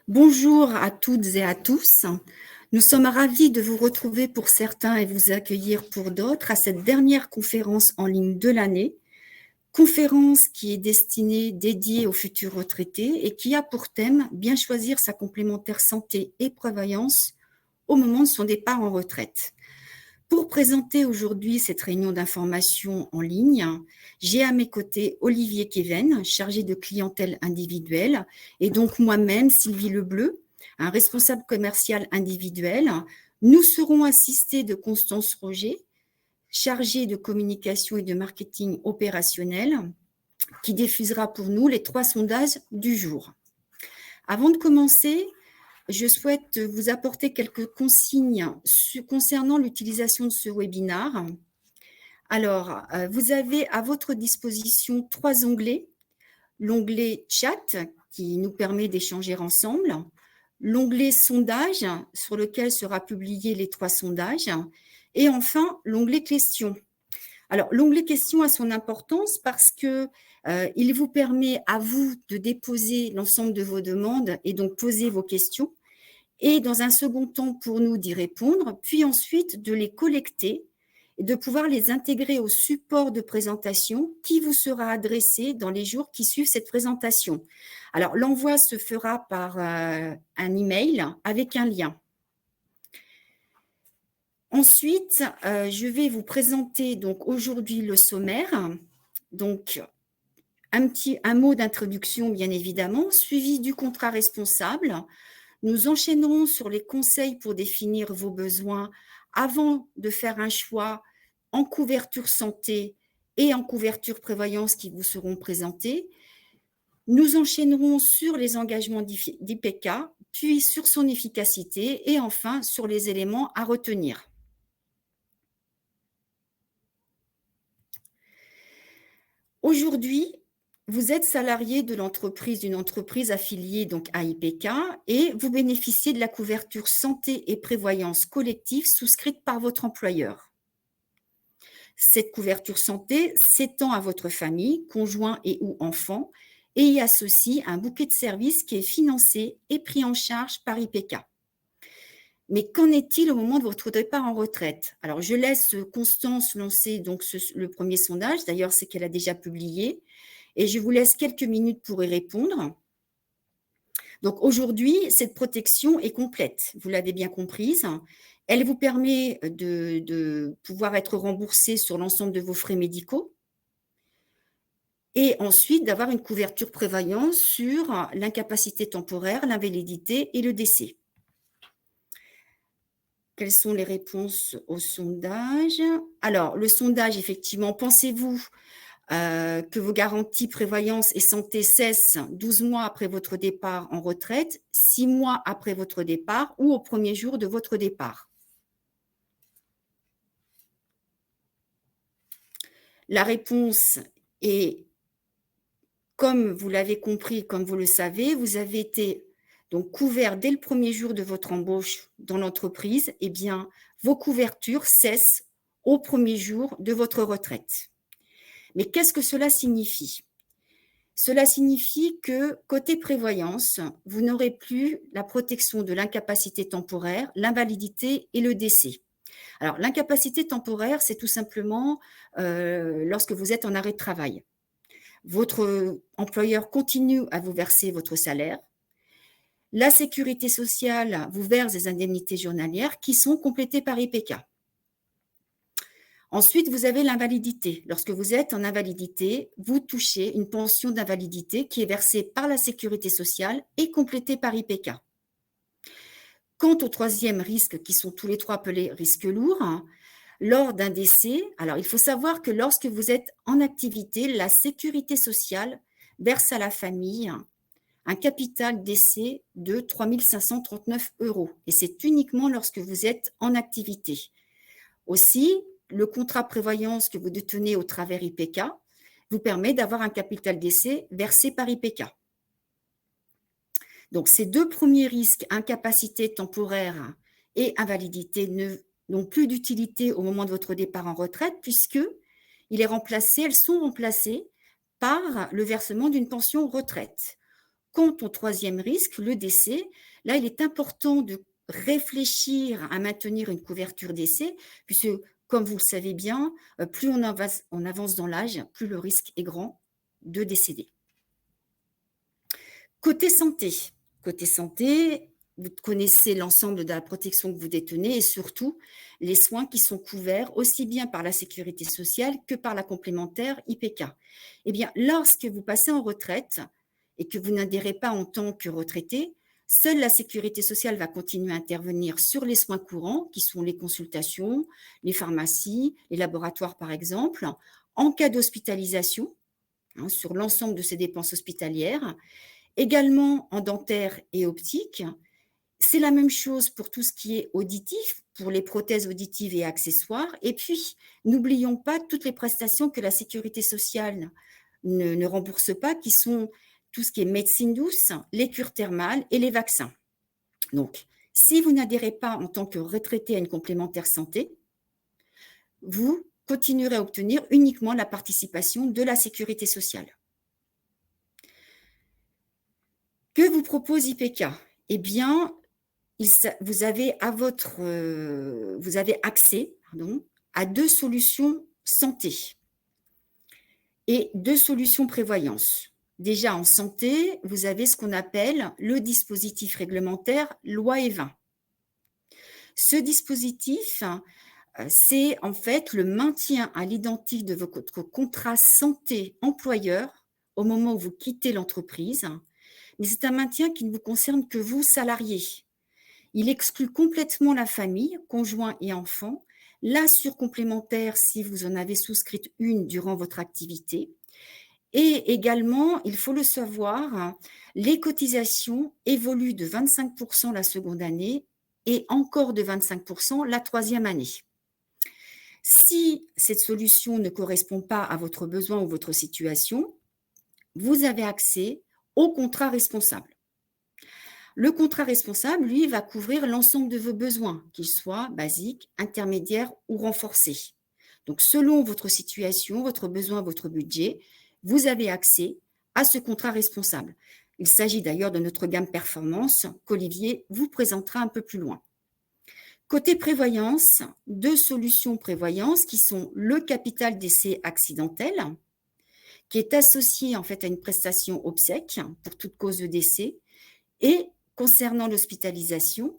Bonjour à toutes et à tous. Nous sommes ravis de vous retrouver pour certains et vous accueillir pour d'autres à cette dernière conférence en ligne de l'année. Conférence qui est dédiée aux futurs retraités et qui a pour thème bien choisir sa complémentaire santé et prévoyance au moment de son départ en retraite. Pour présenter aujourd'hui cette réunion d'information en ligne, j'ai à mes côtés Olivier Kéven, chargé de clientèle individuelle, et donc moi-même, Sylvie Lebleu, un responsable commercial individuel. Nous serons assistés de Constance Roger, chargée de communication et de marketing opérationnel, qui diffusera pour nous les 3 sondages du jour. Avant de commencer, je souhaite vous apporter quelques consignes concernant l'utilisation de ce webinaire. Alors, vous avez à votre disposition 3 onglets. L'onglet chat qui nous permet d'échanger ensemble, l'onglet sondage sur lequel sera publié les 3 sondages et enfin l'onglet questions. Alors, l'onglet questions a son importance parce que il vous permet à vous de déposer l'ensemble de vos demandes et donc poser vos questions et dans un second temps pour nous d'y répondre, puis ensuite de les collecter et de pouvoir les intégrer au support de présentation qui vous sera adressé dans les jours qui suivent cette présentation. Alors, l'envoi se fera par un email avec un lien. Ensuite, je vais vous présenter donc aujourd'hui le sommaire. Donc, un mot d'introduction, bien évidemment, suivi du contrat responsable. Nous enchaînerons sur les conseils pour définir vos besoins avant de faire un choix en couverture santé et en couverture prévoyance qui vous seront présentés. Nous enchaînerons sur les engagements d'IPK, puis sur son efficacité et enfin sur les éléments à retenir. Aujourd'hui, vous êtes salarié de d'une entreprise affiliée donc à IPK et vous bénéficiez de la couverture santé et prévoyance collective souscrite par votre employeur. Cette couverture santé s'étend à votre famille, conjoint et ou enfant et y associe un bouquet de services qui est financé et pris en charge par IPK. Mais qu'en est-il au moment de votre départ en retraite? Alors, je laisse Constance lancer donc le premier sondage. D'ailleurs, c'est qu'elle a déjà publié. Et je vous laisse quelques minutes pour y répondre. Donc, aujourd'hui, cette protection est complète. Vous l'avez bien comprise. Elle vous permet de pouvoir être remboursé sur l'ensemble de vos frais médicaux. Et ensuite, d'avoir une couverture prévoyance sur l'incapacité temporaire, l'invalidité et le décès. Quelles sont les réponses au sondage? Alors, le sondage, effectivement, pensez-vous que vos garanties prévoyance et santé cessent 12 mois après votre départ en retraite, 6 mois après votre départ ou au premier jour de votre départ? La réponse est, comme vous l'avez compris, comme vous le savez, vous avez été donc couvert dès le premier jour de votre embauche dans l'entreprise, eh bien, vos couvertures cessent au premier jour de votre retraite. Mais qu'est-ce que cela signifie? Cela signifie que, côté prévoyance, vous n'aurez plus la protection de l'incapacité temporaire, l'invalidité et le décès. Alors, l'incapacité temporaire, c'est tout simplement lorsque vous êtes en arrêt de travail. Votre employeur continue à vous verser votre salaire. La sécurité sociale vous verse des indemnités journalières qui sont complétées par IPK. Ensuite, vous avez l'invalidité. Lorsque vous êtes en invalidité, vous touchez une pension d'invalidité qui est versée par la sécurité sociale et complétée par IPK. Quant au troisième risque, qui sont tous les 3 appelés risques lourds, lors d'un décès, alors il faut savoir que lorsque vous êtes en activité, la sécurité sociale verse à la famille un capital décès de 3 539 € et c'est uniquement lorsque vous êtes en activité. Aussi, le contrat prévoyance que vous détenez au travers IPK vous permet d'avoir un capital décès versé par IPK. Donc, ces 2 premiers risques, incapacité temporaire et invalidité, n'ont plus d'utilité au moment de votre départ en retraite puisque elles sont remplacées par le versement d'une pension retraite. Quant au troisième risque, le décès, là, il est important de réfléchir à maintenir une couverture décès, puisque, comme vous le savez bien, plus on avance dans l'âge, plus le risque est grand de décéder. Côté santé, vous connaissez l'ensemble de la protection que vous détenez et surtout les soins qui sont couverts aussi bien par la sécurité sociale que par la complémentaire IPK. Eh bien, lorsque vous passez en retraite et que vous n'adhérez pas en tant que retraité, seule la sécurité sociale va continuer à intervenir sur les soins courants, qui sont les consultations, les pharmacies, les laboratoires par exemple, en cas d'hospitalisation, sur l'ensemble de ces dépenses hospitalières, également en dentaire et optique. C'est la même chose pour tout ce qui est auditif, pour les prothèses auditives et accessoires. Et puis, n'oublions pas toutes les prestations que la sécurité sociale ne rembourse pas, qui sont tout ce qui est médecine douce, les cures thermales et les vaccins. Donc, si vous n'adhérez pas en tant que retraité à une complémentaire santé, vous continuerez à obtenir uniquement la participation de la sécurité sociale. Que vous propose IPK? Eh bien, vous avez accès à 2 solutions santé et 2 solutions prévoyance. Déjà en santé, vous avez ce qu'on appelle le dispositif réglementaire loi E20. Ce dispositif, c'est en fait le maintien à l'identique de votre contrat santé employeur au moment où vous quittez l'entreprise, mais c'est un maintien qui ne vous concerne que vous, salariés. Il exclut complètement la famille, conjoint et enfants, l'assure complémentaire si vous en avez souscrite une durant votre activité. Et également, il faut le savoir, les cotisations évoluent de 25% la seconde année et encore de 25% la troisième année. Si cette solution ne correspond pas à votre besoin ou votre situation, vous avez accès au contrat responsable. Le contrat responsable, lui, va couvrir l'ensemble de vos besoins, qu'ils soient basiques, intermédiaires ou renforcés. Donc, selon votre situation, votre besoin, votre budget, vous avez accès à ce contrat responsable. Il s'agit d'ailleurs de notre gamme performance qu'Olivier vous présentera un peu plus loin. Côté prévoyance, 2 solutions prévoyance qui sont le capital décès accidentel, qui est associé en fait à une prestation obsèque pour toute cause de décès, et concernant l'hospitalisation,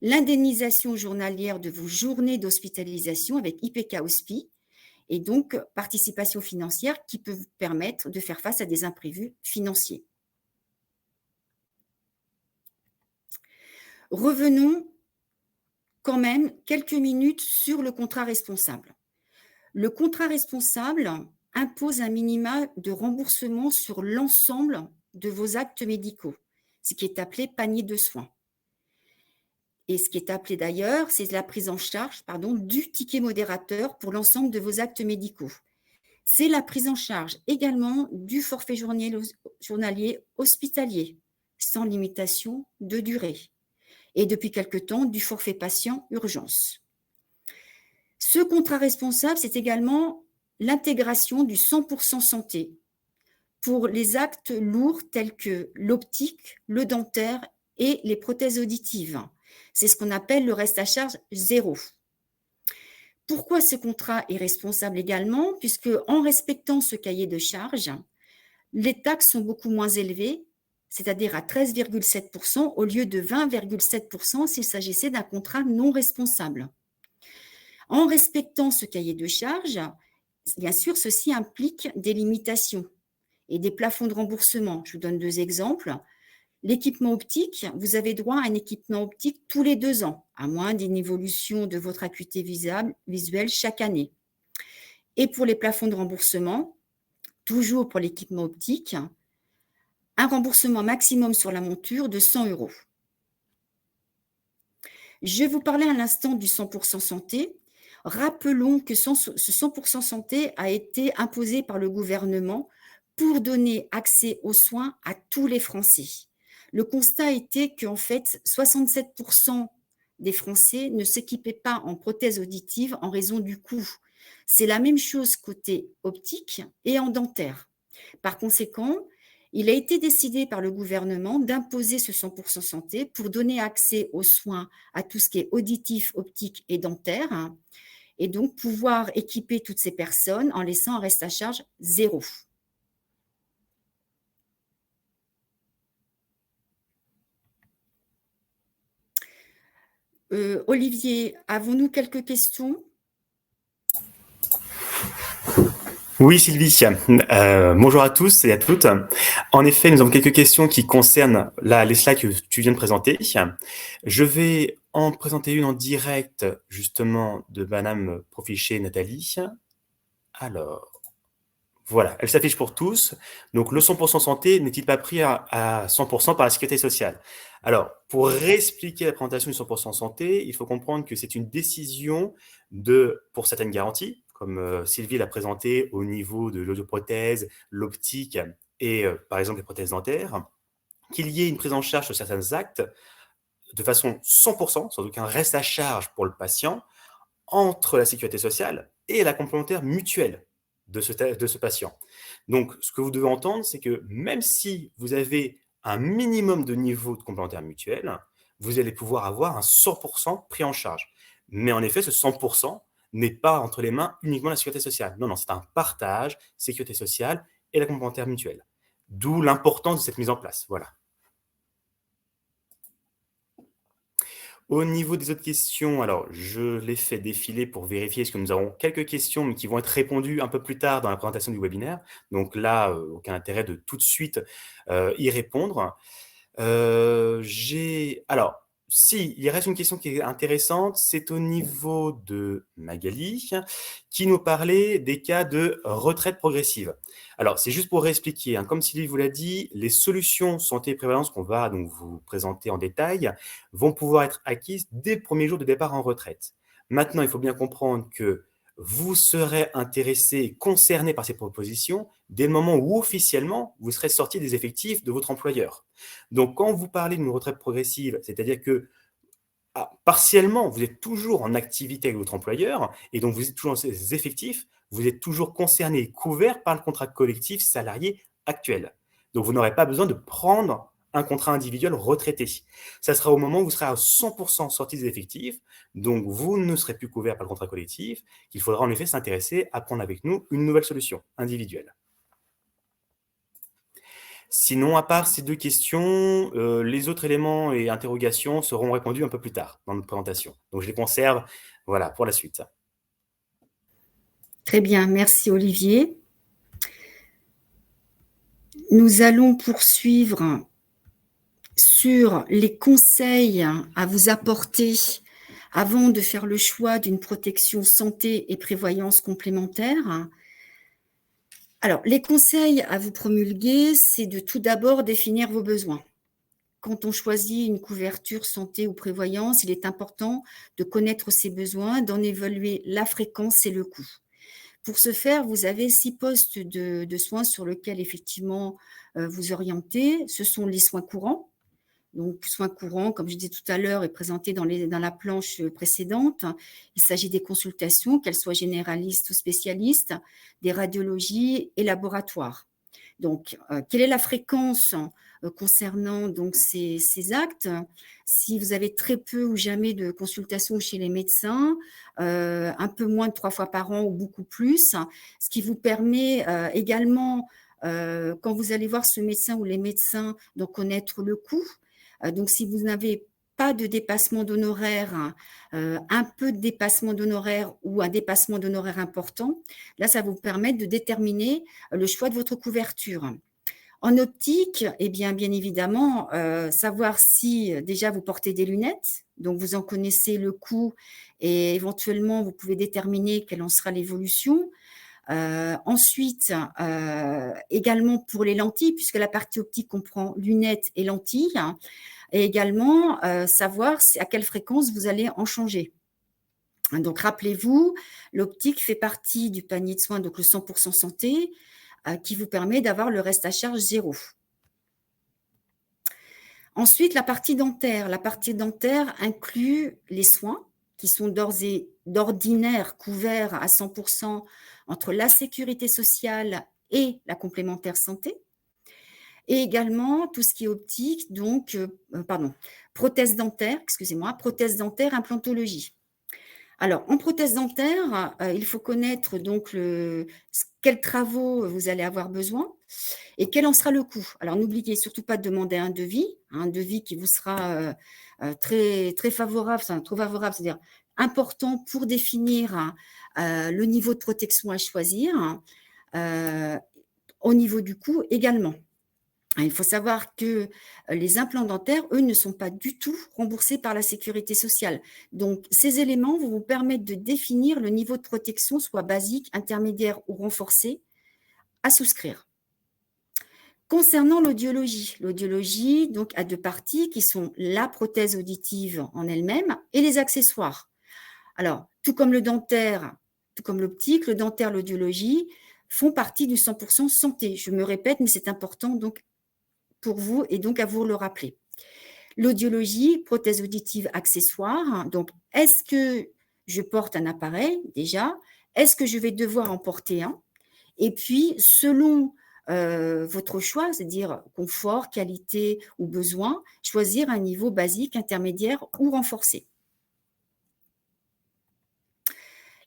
l'indemnisation journalière de vos journées d'hospitalisation avec IPK Hospi, et donc participation financière qui peut vous permettre de faire face à des imprévus financiers. Revenons quand même quelques minutes sur le contrat responsable. Le contrat responsable impose un minima de remboursement sur l'ensemble de vos actes médicaux, ce qui est appelé panier de soins. Et ce qui est appelé d'ailleurs, c'est la prise en charge du ticket modérateur pour l'ensemble de vos actes médicaux. C'est la prise en charge également du forfait journalier hospitalier, sans limitation de durée. Et depuis quelque temps, du forfait patient urgence. Ce contrat responsable, c'est également l'intégration du 100% santé pour les actes lourds tels que l'optique, le dentaire et les prothèses auditives. C'est ce qu'on appelle le reste à charge zéro. Pourquoi ce contrat est responsable également? Puisque en respectant ce cahier de charges, les taxes sont beaucoup moins élevées, c'est-à-dire à 13,7% au lieu de 20,7% s'il s'agissait d'un contrat non responsable. En respectant ce cahier de charges, bien sûr, ceci implique des limitations et des plafonds de remboursement. Je vous donne 2 exemples. L'équipement optique, vous avez droit à un équipement optique tous les 2 ans, à moins d'une évolution de votre acuité visuelle chaque année. Et pour les plafonds de remboursement, toujours pour l'équipement optique, un remboursement maximum sur la monture de 100 €. Je vous parlais à l'instant du 100% santé. Rappelons que ce 100% santé a été imposé par le gouvernement pour donner accès aux soins à tous les Français. Le constat était qu'en fait, 67% des Français ne s'équipaient pas en prothèse auditive en raison du coût. C'est la même chose côté optique et en dentaire. Par conséquent, Il a été décidé par le gouvernement d'imposer ce 100% santé pour donner accès aux soins à tout ce qui est auditif, optique et dentaire, hein, et donc pouvoir équiper toutes ces personnes en laissant un reste à charge zéro. Olivier, avons-nous quelques questions? Oui, Sylvie. Bonjour à tous et à toutes. En effet, nous avons quelques questions qui concernent les slides que tu viens de présenter. Je vais en présenter une en direct, justement, de Madame Profichet Nathalie. Alors, voilà, elle s'affiche pour tous. Donc, le 100% santé n'est-il pas pris à 100% par la sécurité sociale? Alors, pour réexpliquer la présentation du 100% santé, il faut comprendre que c'est une décision pour certaines garanties, comme Sylvie l'a présenté au niveau de l'audioprothèse, l'optique et, par exemple, les prothèses dentaires, qu'il y ait une prise en charge sur certains actes de façon 100%, sans aucun reste à charge pour le patient, entre la sécurité sociale et la complémentaire mutuelle de ce patient. Donc, ce que vous devez entendre, c'est que même si vous avez un minimum de niveau de complémentaire mutuelle, vous allez pouvoir avoir un 100% pris en charge. Mais en effet, ce 100% n'est pas entre les mains uniquement de la sécurité sociale. Non, non, c'est un partage, sécurité sociale et la complémentaire mutuelle. D'où l'importance de cette mise en place. Voilà. Au niveau des autres questions, alors je les fais défiler pour vérifier parce que nous avons quelques questions mais qui vont être répondues un peu plus tard dans la présentation du webinaire. Donc là, aucun intérêt de tout de suite y répondre. Alors, si, il reste une question qui est intéressante, c'est au niveau de Magali, qui nous parlait des cas de retraite progressive. Alors, c'est juste pour réexpliquer, hein, comme Sylvie vous l'a dit, les solutions santé et prévalence qu'on va donc vous présenter en détail vont pouvoir être acquises dès le premier jour de départ en retraite. Maintenant, il faut bien comprendre que vous serez intéressé et concerné par ces propositions dès le moment où officiellement vous serez sorti des effectifs de votre employeur. Donc, quand vous parlez d'une retraite progressive, c'est-à-dire que partiellement, vous êtes toujours en activité avec votre employeur et donc vous êtes toujours dans ces effectifs, vous êtes toujours concerné et couvert par le contrat collectif salarié actuel. Donc, vous n'aurez pas besoin de prendre un contrat individuel retraité. Ça sera au moment où vous serez à 100% sorti des effectifs, donc vous ne serez plus couvert par le contrat collectif, qu'il faudra en effet s'intéresser à prendre avec nous une nouvelle solution individuelle. Sinon, à part ces deux questions, les autres éléments et interrogations seront répondus un peu plus tard dans notre présentation. Donc, je les conserve, voilà, pour la suite. Très bien, merci Olivier. Nous allons poursuivre sur les conseils à vous apporter avant de faire le choix d'une protection santé et prévoyance complémentaire. Alors, les conseils à vous promulguer, c'est de tout d'abord définir vos besoins. Quand on choisit une couverture santé ou prévoyance, il est important de connaître ses besoins, d'en évaluer la fréquence et le coût. Pour ce faire, vous avez 6 postes de soins sur lesquels effectivement vous orientez. Ce sont les soins courants. Donc, soins courants, comme je disais tout à l'heure, est présenté dans la planche précédente. Il s'agit des consultations, qu'elles soient généralistes ou spécialistes, des radiologies et laboratoires. Donc, quelle est la fréquence concernant donc ces actes? Si vous avez très peu ou jamais de consultations chez les médecins, un peu moins de 3 fois par an ou beaucoup plus, ce qui vous permet également, quand vous allez voir ce médecin ou les médecins, d'en connaître le coût. Donc, si vous n'avez pas de dépassement d'honoraires, un peu de dépassement d'honoraires ou un dépassement d'honoraires important, là, ça vous permet de déterminer le choix de votre couverture. En optique, eh bien évidemment, savoir si déjà vous portez des lunettes, donc vous en connaissez le coût et éventuellement vous pouvez déterminer quelle en sera l'évolution. Ensuite, également pour les lentilles, puisque la partie optique comprend lunettes et lentilles, et également savoir à quelle fréquence vous allez en changer. Donc, rappelez-vous, l'optique fait partie du panier de soins, donc le 100% santé, qui vous permet d'avoir le reste à charge zéro. Ensuite, la partie dentaire. La partie dentaire inclut les soins qui sont d'ordinaire couverts à 100% entre la sécurité sociale et la complémentaire santé. et également tout ce qui est optique, donc, prothèse dentaire, excusez-moi, prothèse dentaire, implantologie. Alors, en prothèse dentaire, il faut connaître donc quels travaux vous allez avoir besoin et quel en sera le coût. Alors, n'oubliez surtout pas de demander un devis qui vous sera très, très favorable, trop favorable, c'est-à-dire important pour définir le niveau de protection à choisir, au niveau du coût également. Il faut savoir que les implants dentaires, eux, ne sont pas du tout remboursés par la sécurité sociale. Donc, ces éléments vont vous permettre de définir le niveau de protection, soit basique, intermédiaire ou renforcé, à souscrire. Concernant l'audiologie donc, a deux parties qui sont la prothèse auditive en elle-même et les accessoires. Alors, tout comme le dentaire, tout comme l'optique, le dentaire, l'audiologie font partie du 100% santé. Je me répète, mais c'est important donc pour vous et donc à vous le rappeler. L'audiologie, prothèse auditive accessoire. Donc, est-ce que je porte un appareil déjà? Est-ce que je vais devoir en porter un? Et puis, selon votre choix, c'est-à-dire confort, qualité ou besoin, choisir un niveau basique, intermédiaire ou renforcé.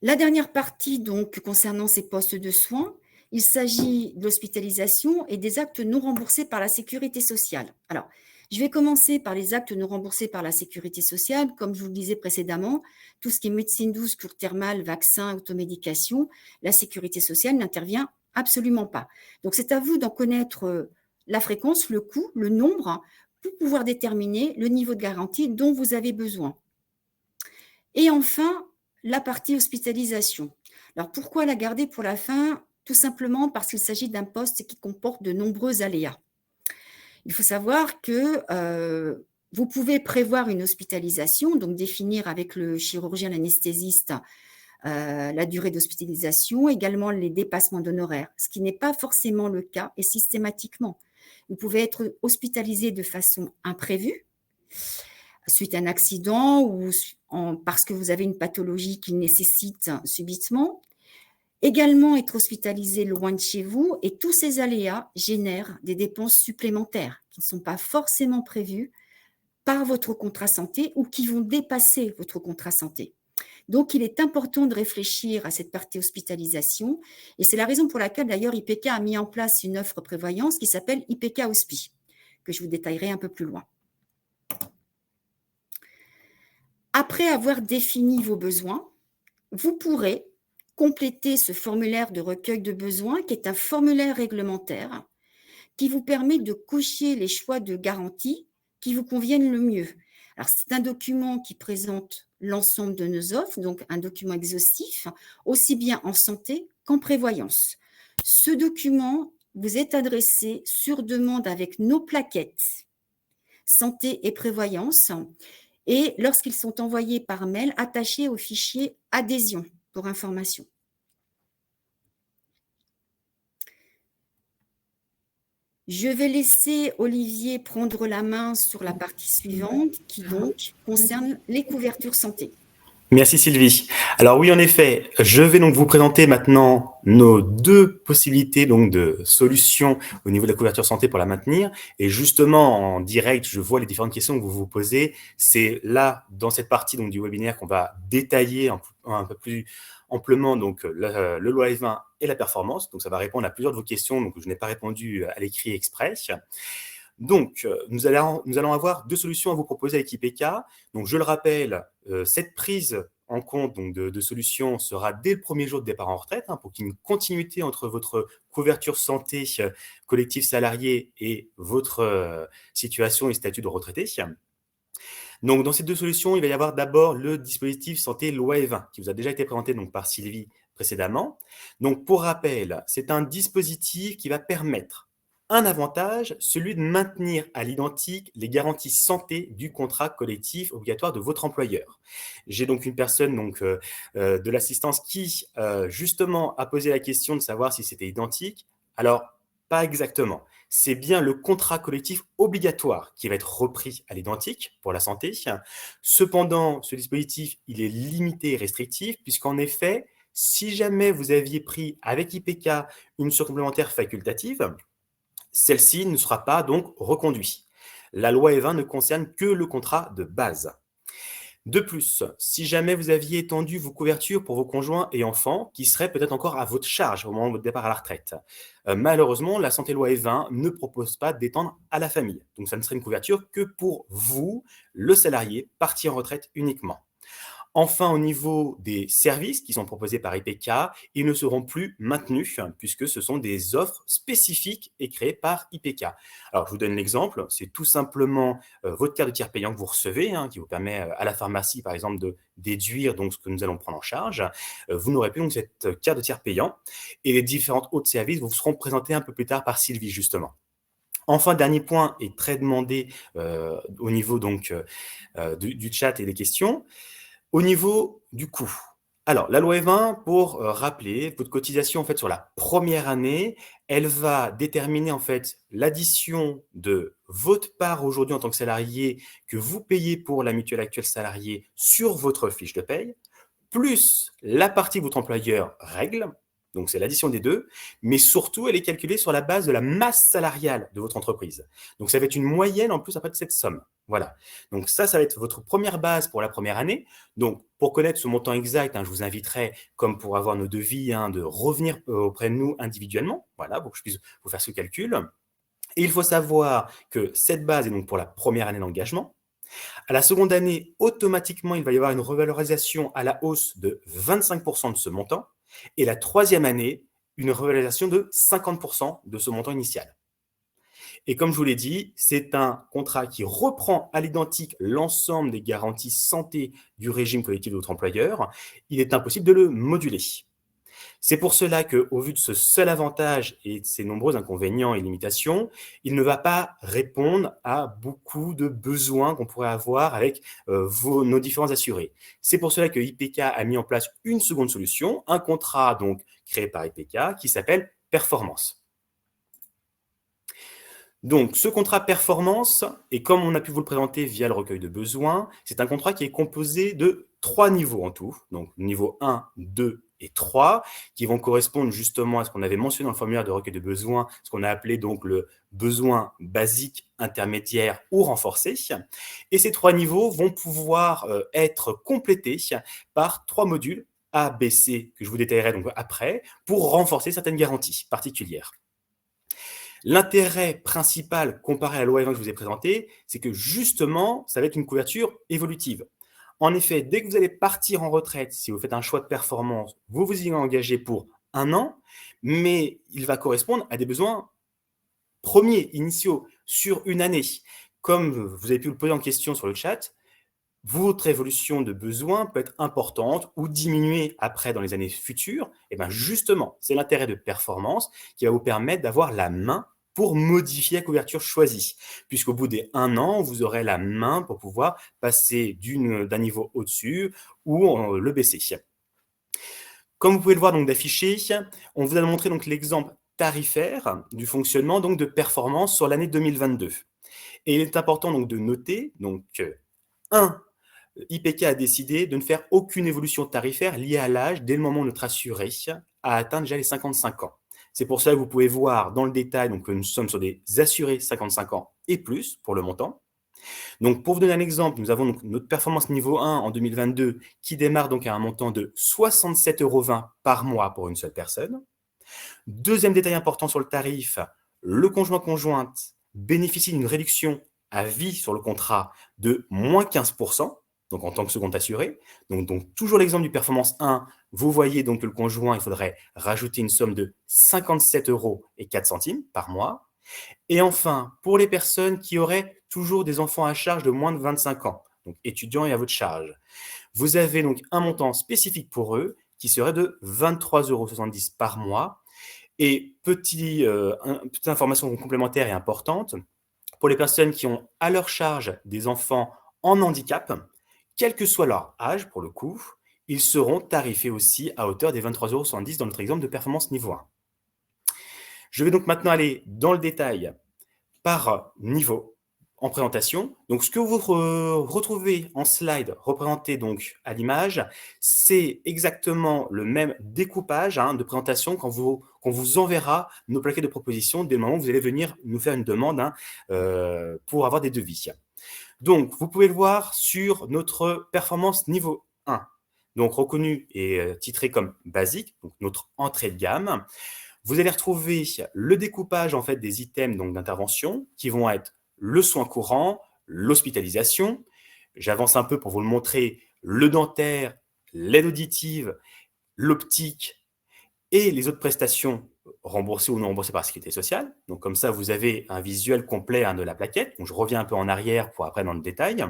La dernière partie, donc, concernant ces postes de soins, il s'agit de l'hospitalisation et des actes non remboursés par la sécurité sociale. Alors, je vais commencer par les actes non remboursés par la sécurité sociale. Comme je vous le disais précédemment, tout ce qui est médecine douce, cure thermale, vaccin, automédication, la sécurité sociale n'intervient absolument pas. Donc, c'est à vous d'en connaître la fréquence, le coût, le nombre, pour pouvoir déterminer le niveau de garantie dont vous avez besoin. Et enfin, la partie hospitalisation. Alors, pourquoi la garder pour la fin? Tout simplement parce qu'il s'agit d'un poste qui comporte de nombreux aléas. Il faut savoir que vous pouvez prévoir une hospitalisation, donc définir avec le chirurgien, l'anesthésiste, la durée d'hospitalisation, également les dépassements d'honoraires, ce qui n'est pas forcément le cas et systématiquement. Vous pouvez être hospitalisé de façon imprévue, suite à un accident ou parce que vous avez une pathologie qui nécessite subitement. Également être hospitalisé loin de chez vous et tous ces aléas génèrent des dépenses supplémentaires qui ne sont pas forcément prévues par votre contrat santé ou qui vont dépasser votre contrat santé. Donc, il est important de réfléchir à cette partie hospitalisation et c'est la raison pour laquelle d'ailleurs IPK a mis en place une offre prévoyance qui s'appelle IPK Hospi, que je vous détaillerai un peu plus loin. Après avoir défini vos besoins, vous pourrez compléter ce formulaire de recueil de besoins qui est un formulaire réglementaire qui vous permet de cocher les choix de garantie qui vous conviennent le mieux. Alors, c'est un document qui présente l'ensemble de nos offres, donc un document exhaustif, aussi bien en santé qu'en prévoyance. Ce document vous est adressé sur demande avec nos plaquettes santé et prévoyance et lorsqu'ils sont envoyés par mail, attachés au fichier adhésion pour information. Je vais laisser Olivier prendre la main sur la partie suivante qui donc concerne les couvertures santé. Merci Sylvie. Alors oui, en effet, je vais donc vous présenter maintenant nos deux possibilités donc de solutions au niveau de la couverture santé pour la maintenir. Et justement, en direct, je vois les différentes questions que vous vous posez. C'est là, dans cette partie donc du webinaire, qu'on va détailler un peu plus amplement donc le loi E20 et la performance. Donc ça va répondre à plusieurs de vos questions donc je n'ai pas répondu à l'écrit exprès. Donc, nous allons avoir deux solutions à vous proposer avec IPK. Donc, je le rappelle, cette prise en compte donc, de solutions sera dès le premier jour de départ en retraite pour qu'il y ait une continuité entre votre couverture santé collective salariée et votre situation et statut de retraité. Donc, dans ces deux solutions, il va y avoir d'abord le dispositif santé loi E20 qui vous a déjà été présenté donc, par Sylvie précédemment. Donc, pour rappel, c'est un dispositif qui va permettre un avantage, celui de maintenir à l'identique les garanties santé du contrat collectif obligatoire de votre employeur. J'ai donc une personne donc, de l'assistance qui justement a posé la question de savoir si c'était identique. Alors, pas exactement. C'est bien le contrat collectif obligatoire qui va être repris à l'identique pour la santé. Cependant, ce dispositif, il est limité et restrictif puisqu'en effet, si jamais vous aviez pris avec IPK une surcomplémentaire facultative, celle-ci ne sera pas donc reconduite. La loi E20 ne concerne que le contrat de base. De plus, si jamais vous aviez étendu vos couvertures pour vos conjoints et enfants, qui seraient peut-être encore à votre charge au moment de votre départ à la retraite, malheureusement, la Santé Loi E20 ne propose pas d'étendre à la famille. Donc, ça ne serait une couverture que pour vous, le salarié, parti en retraite uniquement. Enfin, au niveau des services qui sont proposés par IPK, ils ne seront plus maintenus puisque ce sont des offres spécifiques et créées par IPK. Alors, je vous donne l'exemple, c'est tout simplement votre carte de tiers payant que vous recevez, qui vous permet à la pharmacie, par exemple, de déduire donc ce que nous allons prendre en charge. Vous n'aurez plus donc cette carte de tiers payant et les différents autres services vous seront présentés un peu plus tard par Sylvie, justement. Enfin, dernier point est très demandé au niveau donc du chat et des questions. Au niveau du coût, alors la loi E20, pour rappeler, votre cotisation en fait sur la première année, elle va déterminer en fait l'addition de votre part aujourd'hui en tant que salarié que vous payez pour la mutuelle actuelle salariée sur votre fiche de paye, plus la partie que votre employeur règle, donc c'est l'addition des deux, mais surtout elle est calculée sur la base de la masse salariale de votre entreprise. Donc ça va être une moyenne en plus après de cette somme. Voilà. Donc ça va être votre première base pour la première année. Donc pour connaître ce montant exact, je vous inviterai, comme pour avoir nos devis, de revenir auprès de nous individuellement, voilà, pour que je puisse vous faire ce calcul. Et il faut savoir que cette base est donc pour la première année d'engagement. À la seconde année, automatiquement, il va y avoir une revalorisation à la hausse de 25% de ce montant. Et la troisième année, une revalorisation de 50% de ce montant initial. Et comme je vous l'ai dit, c'est un contrat qui reprend à l'identique l'ensemble des garanties santé du régime collectif de votre employeur. Il est impossible de le moduler. C'est pour cela qu'au vu de ce seul avantage et de ses nombreux inconvénients et limitations, il ne va pas répondre à beaucoup de besoins qu'on pourrait avoir avec nos différents assurés. C'est pour cela que IPK a mis en place une seconde solution, un contrat donc créé par IPK qui s'appelle Performance. Donc, ce contrat performance, et comme on a pu vous le présenter via le recueil de besoins, c'est un contrat qui est composé de 3 niveaux en tout. Donc, niveau 1, 2 et 3, qui vont correspondre justement à ce qu'on avait mentionné dans le formulaire de recueil de besoins, ce qu'on a appelé donc le besoin basique, intermédiaire ou renforcé. Et ces 3 niveaux vont pouvoir être complétés par 3 modules A, B, C, que je vous détaillerai donc après, pour renforcer certaines garanties particulières. L'intérêt principal comparé à la loi E20 que je vous ai présentée, c'est que justement, ça va être une couverture évolutive. En effet, dès que vous allez partir en retraite, si vous faites un choix de performance, vous vous y engagez pour 1 an, mais il va correspondre à des besoins premiers, initiaux, sur une année. Comme vous avez pu le poser en question sur le chat, votre évolution de besoin peut être importante ou diminuer après dans les années futures. Et bien justement, c'est l'intérêt de performance qui va vous permettre d'avoir la main pour modifier la couverture choisie. Puisqu'au bout des 1 an, vous aurez la main pour pouvoir passer d'un niveau au-dessus ou le baisser. Comme vous pouvez le voir donc d'affiché, on vous a montré donc l'exemple tarifaire du fonctionnement donc de performance sur l'année 2022. Et il est important donc de noter donc 1. IPK a décidé de ne faire aucune évolution tarifaire liée à l'âge dès le moment où notre assuré a atteint déjà les 55 ans. C'est pour ça que vous pouvez voir dans le détail donc, que nous sommes sur des assurés 55 ans et plus pour le montant. Donc, pour vous donner un exemple, nous avons donc notre performance niveau 1 en 2022 qui démarre donc à un montant de 67,20 € par mois pour une seule personne. Deuxième détail important sur le tarif, le conjoint-conjointe bénéficie d'une réduction à vie sur le contrat de moins 15%. Donc en tant que second assuré. Donc toujours l'exemple du performance 1, vous voyez donc que le conjoint, il faudrait rajouter une somme de 57,04 € par mois. Et enfin, pour les personnes qui auraient toujours des enfants à charge de moins de 25 ans, donc étudiants et à votre charge, vous avez donc un montant spécifique pour eux qui serait de 23,70 € par mois. Et petite information complémentaire et importante, pour les personnes qui ont à leur charge des enfants en handicap, quel que soit leur âge, pour le coup, ils seront tarifés aussi à hauteur des 23,70 € dans notre exemple de performance niveau 1. Je vais donc maintenant aller dans le détail par niveau, en présentation. Donc, ce que vous retrouvez en slide représenté donc à l'image, c'est exactement le même découpage de présentation qu'on vous enverra nos plaquettes de propositions dès le moment où vous allez venir nous faire une demande pour avoir des devis. Donc, vous pouvez le voir sur notre performance niveau 1, donc reconnu et titré comme basique, donc notre entrée de gamme. Vous allez retrouver le découpage en fait des items donc d'intervention qui vont être le soin courant, l'hospitalisation. J'avance un peu pour vous le montrer, le dentaire, l'aide auditive, l'optique et les autres prestations remboursées ou non remboursées par la Sécurité sociale. Donc comme ça, vous avez un visuel complet de la plaquette. Donc je reviens un peu en arrière pour après dans le détail.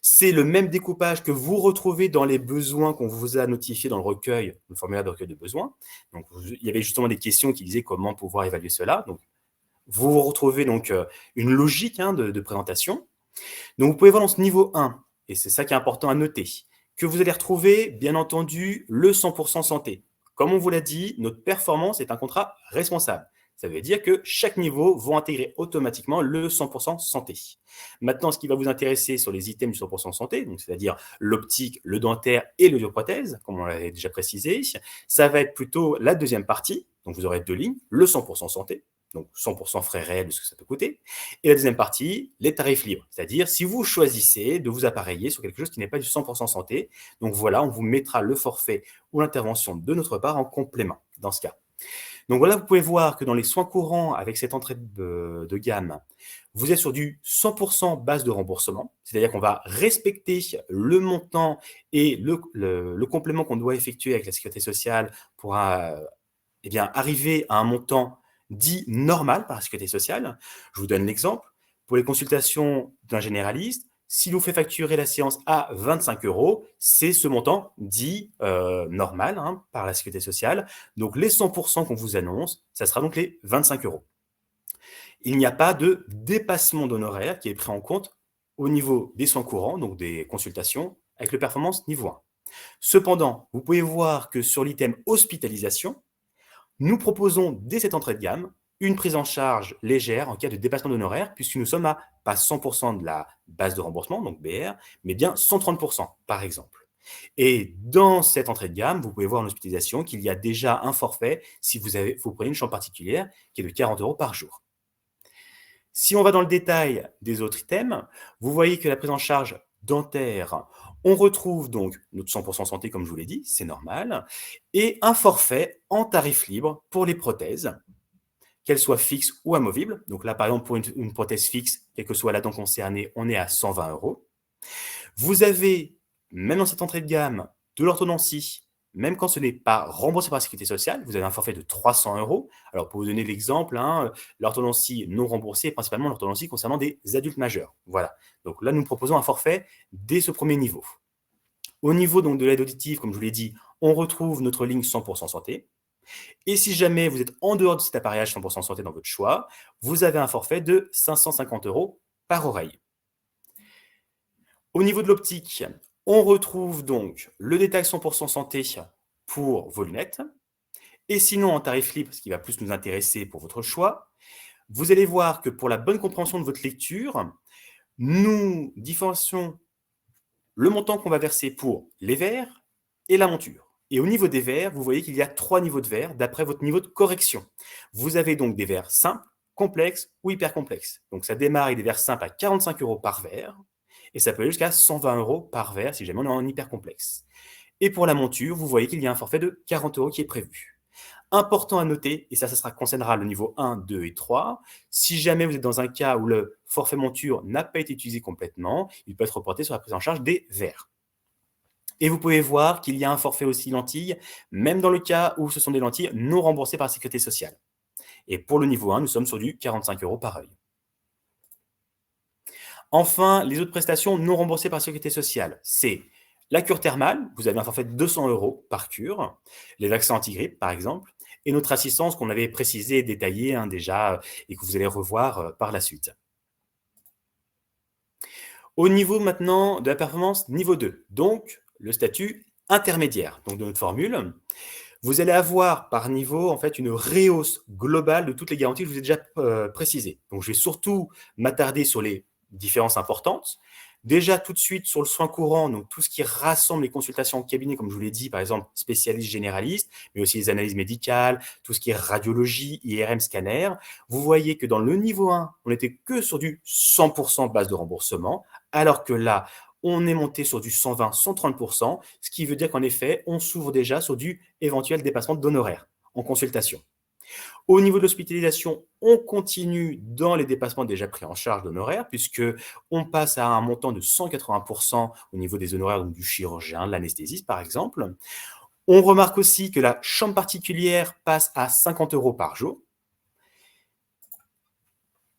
C'est le même découpage que vous retrouvez dans les besoins qu'on vous a notifiés dans le recueil, le formulaire de recueil de besoins. Donc, il y avait justement des questions qui disaient comment pouvoir évaluer cela. Donc, vous retrouvez donc une logique de présentation. Donc, vous pouvez voir dans ce niveau 1, et c'est ça qui est important à noter, que vous allez retrouver, bien entendu, le 100% santé. Comme on vous l'a dit, notre performance est un contrat responsable. Ça veut dire que chaque niveau va intégrer automatiquement le 100% santé. Maintenant, ce qui va vous intéresser sur les items du 100% santé, donc c'est-à-dire l'optique, le dentaire et l'audioprothèse, comme on l'avait déjà précisé, ça va être plutôt la deuxième partie. Donc, vous aurez deux lignes, le 100% santé, donc 100% frais réels de ce que ça peut coûter, et la deuxième partie, les tarifs libres, c'est-à-dire si vous choisissez de vous appareiller sur quelque chose qui n'est pas du 100% santé, donc voilà, on vous mettra le forfait ou l'intervention de notre part en complément dans ce cas. Donc voilà, vous pouvez voir que dans les soins courants, avec cette entrée de gamme, vous êtes sur du 100% base de remboursement, c'est-à-dire qu'on va respecter le montant et le complément qu'on doit effectuer avec la Sécurité sociale pour arriver à un montant dit normal par la Sécurité sociale. Je vous donne l'exemple. Pour les consultations d'un généraliste, s'il vous fait facturer la séance à 25 €, c'est ce montant dit normal par la Sécurité sociale. Donc, les 100% qu'on vous annonce, ça sera donc les 25 €. Il n'y a pas de dépassement d'honoraires qui est pris en compte au niveau des soins courants, donc des consultations, avec le performance niveau 1. Cependant, vous pouvez voir que sur l'item hospitalisation, nous proposons dès cette entrée de gamme une prise en charge légère en cas de dépassement d'honoraires, puisque nous sommes à pas 100% de la base de remboursement, donc BR, mais bien 130% par exemple. Et dans cette entrée de gamme, vous pouvez voir en hospitalisation qu'il y a déjà un forfait si vous prenez une chambre particulière qui est de 40 € par jour. Si on va dans le détail des autres items, vous voyez que la prise en charge dentaire, on retrouve donc notre 100% santé, comme je vous l'ai dit, c'est normal, et un forfait en tarif libre pour les prothèses, qu'elles soient fixes ou amovibles. Donc là, par exemple, pour une prothèse fixe, quelle que soit la dent concernée, on est à 120 €. Vous avez, même dans cette entrée de gamme, de l'orthodontie, même quand ce n'est pas remboursé par la Sécurité sociale, vous avez un forfait de 300 €. Alors, pour vous donner l'exemple, l'orthodontie non remboursée est principalement l'orthodontie concernant des adultes majeurs. Voilà. Donc là, nous proposons un forfait dès ce premier niveau. Au niveau donc de l'aide auditive, comme je vous l'ai dit, on retrouve notre ligne 100% santé. Et si jamais vous êtes en dehors de cet appareillage 100% santé dans votre choix, vous avez un forfait de 550 € par oreille. Au niveau de l'optique, on retrouve donc le détail 100% santé pour vos lunettes. Et sinon, en tarif libre, ce qui va plus nous intéresser pour votre choix, vous allez voir que pour la bonne compréhension de votre lecture, nous différencions le montant qu'on va verser pour les verres et la monture. Et au niveau des verres, vous voyez qu'il y a 3 niveaux de verres d'après votre niveau de correction. Vous avez donc des verres simples, complexes ou hyper complexes. Donc ça démarre avec des verres simples à 45 € par verre et ça peut aller jusqu'à 120 € par verre si jamais on est en hyper complexe. Et pour la monture, vous voyez qu'il y a un forfait de 40 € qui est prévu. Important à noter, et ça concernera le niveau 1, 2 et 3, si jamais vous êtes dans un cas où le forfait monture n'a pas été utilisé complètement, il peut être reporté sur la prise en charge des verres. Et vous pouvez voir qu'il y a un forfait aussi lentilles, même dans le cas où ce sont des lentilles non remboursées par la Sécurité sociale. Et pour le niveau 1, nous sommes sur du 45 € par œil. Enfin, les autres prestations non remboursées par la Sécurité sociale, c'est la cure thermale, vous avez un forfait de 200 € par cure, les vaccins anti-grippe par exemple, et notre assistance qu'on avait précisée et détaillée déjà et que vous allez revoir par la suite. Au niveau maintenant de la performance niveau 2, donc le statut intermédiaire donc de notre formule, vous allez avoir par niveau en fait une rehausse globale de toutes les garanties que je vous ai déjà précisées. Donc, je vais surtout m'attarder sur les différences importantes. Déjà, tout de suite, sur le soin courant, donc tout ce qui rassemble les consultations en cabinet, comme je vous l'ai dit, par exemple, spécialistes généralistes, mais aussi les analyses médicales, tout ce qui est radiologie, IRM, scanner. Vous voyez que dans le niveau 1, on n'était que sur du 100% base de remboursement, alors que là, on est monté sur du 120, 130%, ce qui veut dire qu'en effet, on s'ouvre déjà sur du éventuel dépassement d'honoraires en consultation. Au niveau de l'hospitalisation, on continue dans les dépassements déjà pris en charge d'honoraires, puisque on passe à un montant de 180% au niveau des honoraires donc du chirurgien, de l'anesthésiste par exemple. On remarque aussi que la chambre particulière passe à 50 € par jour.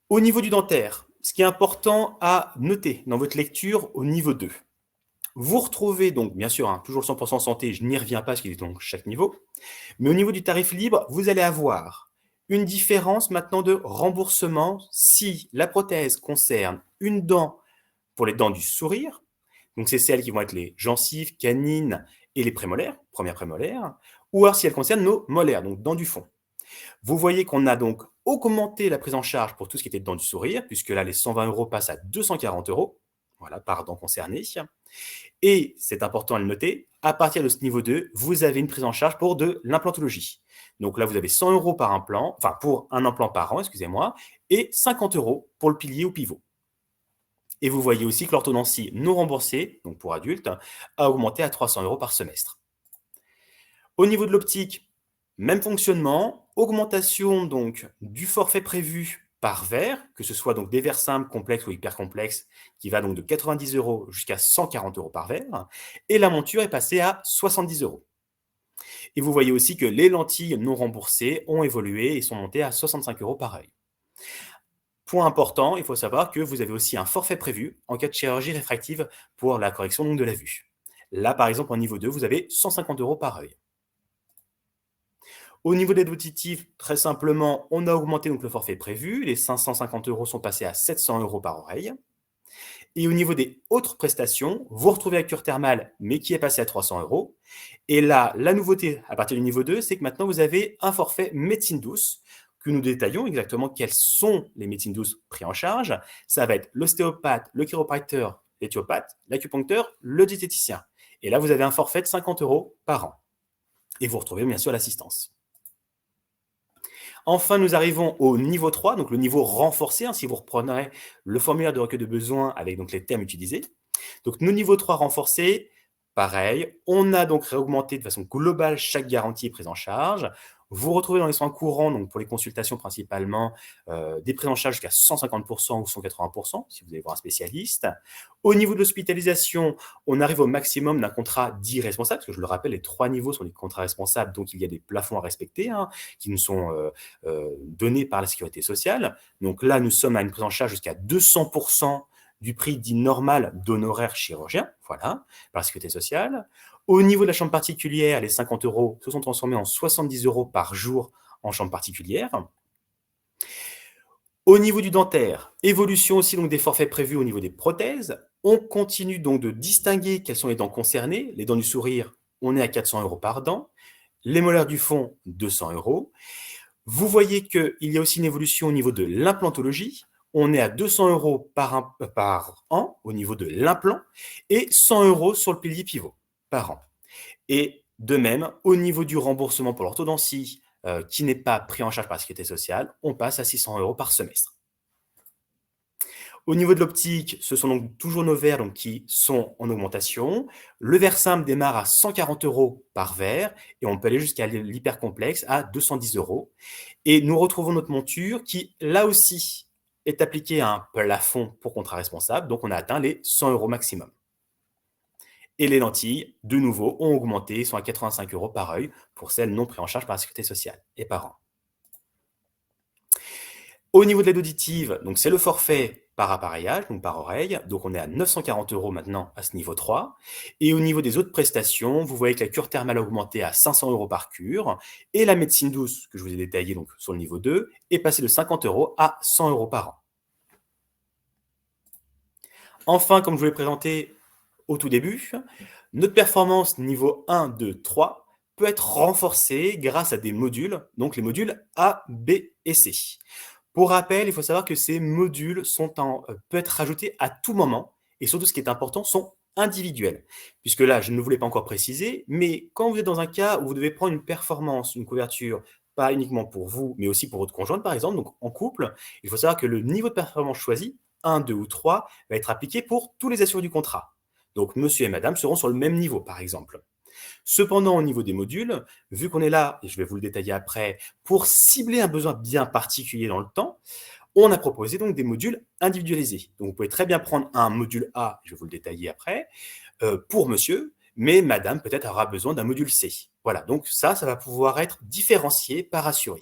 Au niveau du dentaire, ce qui est important à noter dans votre lecture au niveau 2, vous retrouvez donc, bien sûr, toujours le 100% santé, je n'y reviens pas parce qu'il est donc chaque niveau, mais au niveau du tarif libre, vous allez avoir une différence maintenant de remboursement si la prothèse concerne une dent pour les dents du sourire, donc c'est celles qui vont être les gencives, canines et les prémolaires, premières prémolaires, ou alors si elle concerne nos molaires, donc dents du fond. Vous voyez qu'on a donc augmenté la prise en charge pour tout ce qui était dents du sourire, puisque là, les 120 € passent à 240 €, voilà, par dent concernée. Et c'est important à le noter, à partir de ce niveau 2, vous avez une prise en charge pour de l'implantologie. Donc là, vous avez 100 € par implant, enfin pour un implant par an, excusez-moi, et 50 € pour le pilier ou pivot. Et vous voyez aussi que l'orthodontie non remboursée, donc pour adultes, a augmenté à 300 € par semestre. Au niveau de l'optique, même fonctionnement, augmentation donc du forfait prévu par verre, que ce soit donc des verres simples, complexes ou hyper complexes, qui va donc de 90 € jusqu'à 140 € par verre, et la monture est passée à 70 €. Et vous voyez aussi que les lentilles non remboursées ont évolué et sont montées à 65 € par œil. Point important, il faut savoir que vous avez aussi un forfait prévu en cas de chirurgie réfractive pour la correction donc de la vue. Là, par exemple, en niveau 2, vous avez 150 € par œil. Au niveau des auditifs, très simplement, on a augmenté donc le forfait prévu. Les 550 € sont passés à 700 € par oreille. Et au niveau des autres prestations, vous retrouvez la cure thermale, mais qui est passée à 300 €. Et là, la nouveauté à partir du niveau 2, c'est que maintenant vous avez un forfait médecine douce, que nous détaillons exactement quelles sont les médecines douces pris en charge. Ça va être l'ostéopathe, le chiropracteur, l'éthiopathe, l'acupuncteur, le diététicien. Et là, vous avez un forfait de 50 € par an. Et vous retrouvez bien sûr l'assistance. Enfin, nous arrivons au niveau 3, donc le niveau renforcé, si vous reprendrez le formulaire de recueil de besoins avec donc les termes utilisés. Donc, nos niveaux 3 renforcés, pareil, on a donc réaugmenté de façon globale chaque garantie prise en charge. Vous retrouvez dans les soins courants, donc pour les consultations principalement, des prises en charge jusqu'à 150% ou 180% si vous allez voir un spécialiste. Au niveau de l'hospitalisation, on arrive au maximum d'un contrat dit responsable, parce que je le rappelle, les 3 niveaux sont des contrats responsables, donc il y a des plafonds à respecter, qui nous sont donnés par la sécurité sociale. Donc là, nous sommes à une prise en charge jusqu'à 200% du prix dit normal d'honoraires chirurgiens, voilà, par la sécurité sociale. Au niveau de la chambre particulière, les 50 € se sont transformés en 70 € par jour en chambre particulière. Au niveau du dentaire, évolution aussi donc des forfaits prévus au niveau des prothèses. On continue donc de distinguer quelles sont les dents concernées. Les dents du sourire, on est à 400 € par dent. Les molaires du fond, 200 €. Vous voyez qu'il y a aussi une évolution au niveau de l'implantologie. On est à 200 € par an au niveau de l'implant et 100 € sur le pilier pivot par an. Et de même, au niveau du remboursement pour l'orthodontie, qui n'est pas pris en charge par la sécurité sociale, on passe à 600 € par semestre. Au niveau de l'optique, ce sont donc toujours nos verres donc, qui sont en augmentation. Le verre simple démarre à 140 € par verre et on peut aller jusqu'à l'hypercomplexe à 210 €. Et nous retrouvons notre monture qui, là aussi, est appliquée à un plafond pour contrat responsable. Donc, on a atteint les 100 € maximum. Et les lentilles, de nouveau, ont augmenté, sont à 85 € par œil pour celles non prises en charge par la sécurité sociale et par an. Au niveau de l'aide auditive, donc c'est le forfait par appareillage, donc par oreille. Donc on est à 940 € maintenant à ce niveau 3. Et au niveau des autres prestations, vous voyez que la cure thermale a augmenté à 500 € par cure. Et la médecine douce, que je vous ai détaillée donc, sur le niveau 2, est passée de 50 € à 100 € par an. Enfin, comme je vous l'ai présenté au tout début, notre performance niveau 1, 2, 3 peut être renforcé grâce à des modules, donc les modules A, B et C. Pour rappel, il faut savoir que ces modules peuvent être rajoutés à tout moment et surtout, ce qui est important, sont individuels. Puisque là, je ne voulais pas encore préciser, mais quand vous êtes dans un cas où vous devez prendre une performance, une couverture, pas uniquement pour vous, mais aussi pour votre conjointe, par exemple, donc en couple, il faut savoir que le niveau de performance choisi, 1, 2 ou 3, va être appliqué pour tous les assurés du contrat. Donc, monsieur et madame seront sur le même niveau, par exemple. Cependant, au niveau des modules, vu qu'on est là, et je vais vous le détailler après, pour cibler un besoin bien particulier dans le temps, on a proposé donc des modules individualisés. Donc, vous pouvez très bien prendre un module A, je vais vous le détailler après, pour monsieur, mais madame peut-être aura besoin d'un module C. Voilà, donc ça va pouvoir être différencié par assuré.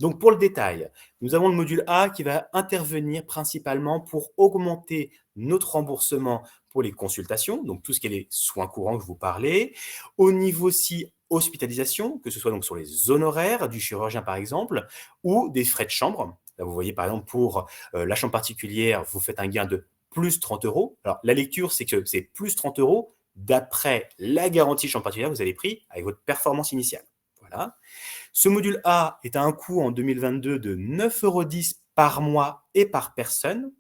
Donc, pour le détail, nous avons le module A qui va intervenir principalement pour augmenter notre remboursement pour les consultations, donc tout ce qui est les soins courants que je vous parlais. Au niveau aussi hospitalisation, que ce soit donc sur les honoraires du chirurgien par exemple, ou des frais de chambre. Là, vous voyez par exemple pour la chambre particulière, vous faites un gain de plus 30 euros. Alors, la lecture, c'est que c'est plus 30 euros d'après la garantie chambre particulière que vous avez pris avec votre performance initiale. Voilà. Ce module A est à un coût en 2022 de 9,10 € par mois et par personne.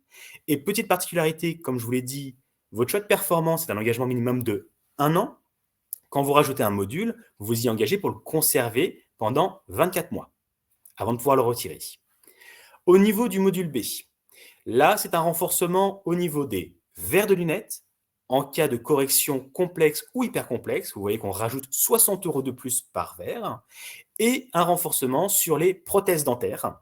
Et petite particularité, comme je vous l'ai dit, votre choix de performance est un engagement minimum de 1 an. Quand vous rajoutez un module, vous vous y engagez pour le conserver pendant 24 mois avant de pouvoir le retirer. Au niveau du module B, là, c'est un renforcement au niveau des verres de lunettes. En cas de correction complexe ou hyper complexe, vous voyez qu'on rajoute 60 € de plus par verre, et un renforcement sur les prothèses dentaires.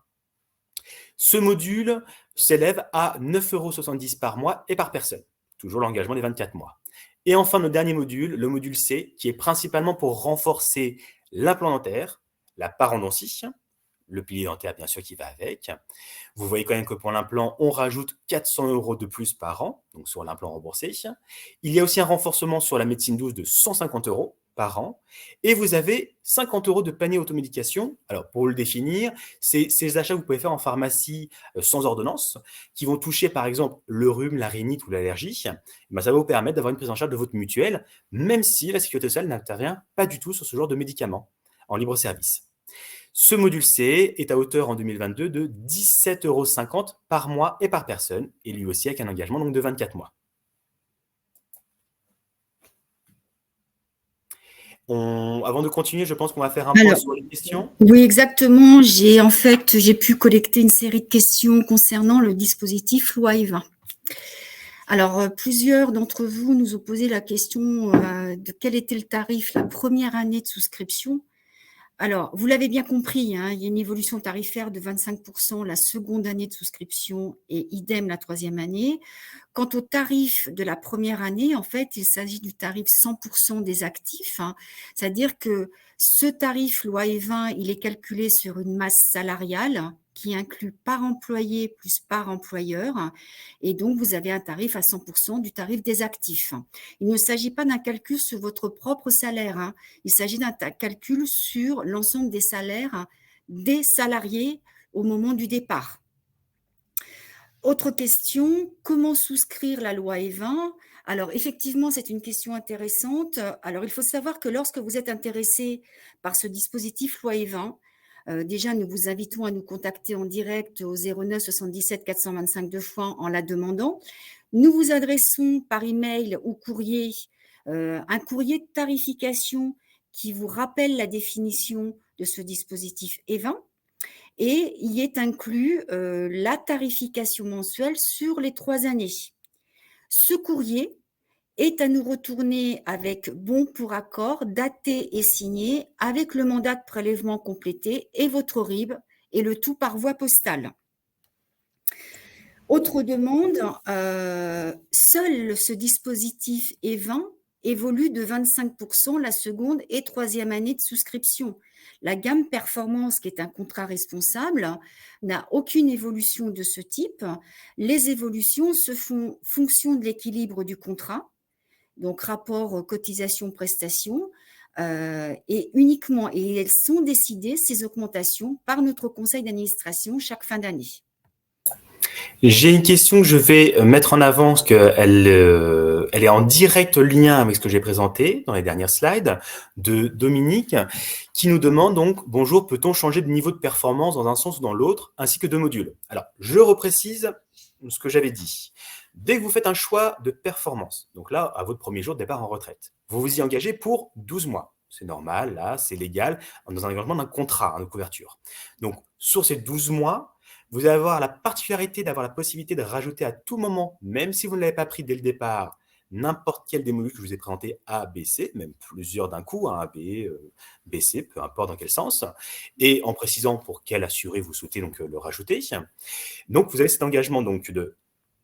Ce module s'élève à 9,70 € par mois et par personne, toujours l'engagement des 24 mois. Et enfin, notre dernier module, le module C, qui est principalement pour renforcer l'implant dentaire, la parodontie, le pilier dentaire bien sûr qui va avec. Vous voyez quand même que pour l'implant, on rajoute 400 € de plus par an, donc sur l'implant remboursé. Il y a aussi un renforcement sur la médecine douce de 150 € par an. Et vous avez 50 € de panier automédication. Alors, pour le définir, c'est ces achats que vous pouvez faire en pharmacie sans ordonnance, qui vont toucher par exemple le rhume, la rhinite ou l'allergie. Ça va vous permettre d'avoir une prise en charge de votre mutuelle, même si la sécurité sociale n'intervient pas du tout sur ce genre de médicaments en libre service. Ce module C est à hauteur en 2022 de 17,50 € par mois et par personne, et lui aussi avec un engagement donc de 24 mois. Avant de continuer, je pense qu'on va faire un point sur les questions. Oui, exactement. J'ai pu collecter une série de questions concernant le dispositif loi E20. Alors, plusieurs d'entre vous nous ont posé la question de quel était le tarif la première année de souscription. Alors, vous l'avez bien compris, hein, il y a une évolution tarifaire de 25% la seconde année de souscription et idem la troisième année. Quant au tarif de la première année, en fait, il s'agit du tarif 100% des actifs, hein, c'est-à-dire que ce tarif loi E20, il est calculé sur une masse salariale qui inclut par employé plus par employeur, et donc vous avez un tarif à 100% du tarif des actifs. Il ne s'agit pas d'un calcul sur votre propre salaire, hein. Il s'agit d'un calcul sur l'ensemble des salaires des salariés au moment du départ. Autre question, comment souscrire la loi E20 ? Alors, effectivement, c'est une question intéressante. Alors, il faut savoir que lorsque vous êtes intéressé par ce dispositif loi E20, déjà, nous vous invitons à nous contacter en direct au 09 77 425 2 fois en la demandant. Nous vous adressons par email ou courrier un courrier de tarification qui vous rappelle la définition de ce dispositif E20 et y est inclus la tarification mensuelle sur les 3 années. Ce courrier est à nous retourner avec bon pour accord, daté et signé, avec le mandat de prélèvement complété et votre RIB, et le tout par voie postale. Autre demande, seul ce dispositif E20 évolue de 25% la seconde et troisième année de souscription. La gamme performance, qui est un contrat responsable, n'a aucune évolution de ce type. Les évolutions se font fonction de l'équilibre du contrat, donc rapport cotisation-prestation, et elles sont décidées, ces augmentations, par notre conseil d'administration chaque fin d'année. J'ai une question que je vais mettre en avant parce qu'elle elle est en direct lien avec ce que j'ai présenté dans les dernières slides de Dominique qui nous demande donc bonjour, peut-on changer de niveau de performance dans un sens ou dans l'autre ainsi que de modules? Alors, je reprécise ce que j'avais dit. Dès que vous faites un choix de performance, donc là, à votre premier jour de départ en retraite, vous vous y engagez pour 12 mois. C'est normal, là, c'est légal, dans un engagement d'un contrat de couverture. Donc, sur ces 12 mois, vous allez avoir la particularité d'avoir la possibilité de rajouter à tout moment, même si vous ne l'avez pas pris dès le départ, n'importe quel des modules que je vous ai présenté A, B, C, même plusieurs d'un coup, A, B, B, C, peu importe dans quel sens, et en précisant pour quel assuré vous souhaitez donc le rajouter. Donc, vous avez cet engagement donc de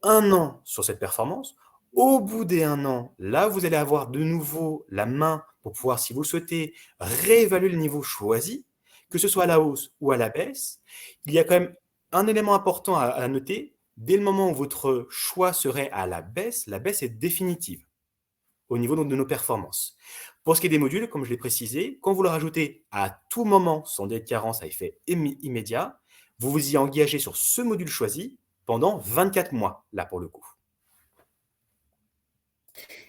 1 an sur cette performance. Au bout des 1 an, là, vous allez avoir de nouveau la main pour pouvoir, si vous le souhaitez, réévaluer le niveau choisi, que ce soit à la hausse ou à la baisse. Il y a quand même un élément important à noter. Dès le moment où votre choix serait à la baisse est définitive au niveau donc de nos performances. Pour ce qui est des modules, comme je l'ai précisé, quand vous le rajoutez à tout moment sans délai de carence à effet immédiat, vous vous y engagez sur ce module choisi pendant 24 mois, là pour le coup.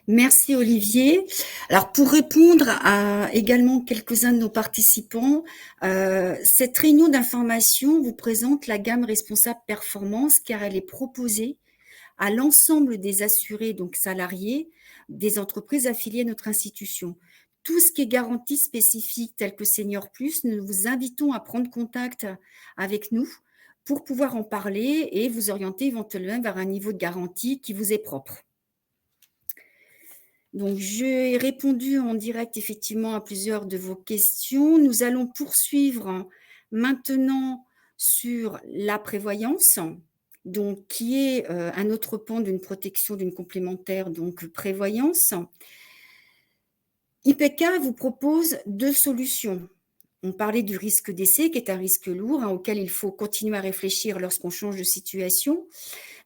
Merci Olivier. Alors pour répondre à également quelques-uns de nos participants, cette réunion d'information vous présente la gamme responsable performance car elle est proposée à l'ensemble des assurés, donc salariés, des entreprises affiliées à notre institution. Tout ce qui est garantie spécifique tel que Senior Plus, nous vous invitons à prendre contact avec nous pour pouvoir en parler et vous orienter éventuellement vers un niveau de garantie qui vous est propre. Donc, j'ai répondu en direct effectivement à plusieurs de vos questions. Nous allons poursuivre maintenant sur la prévoyance, donc qui est un autre pan d'une protection d'une complémentaire, donc prévoyance. IPK vous propose 2 solutions. On parlait du risque décès, qui est un risque lourd, auquel il faut continuer à réfléchir lorsqu'on change de situation.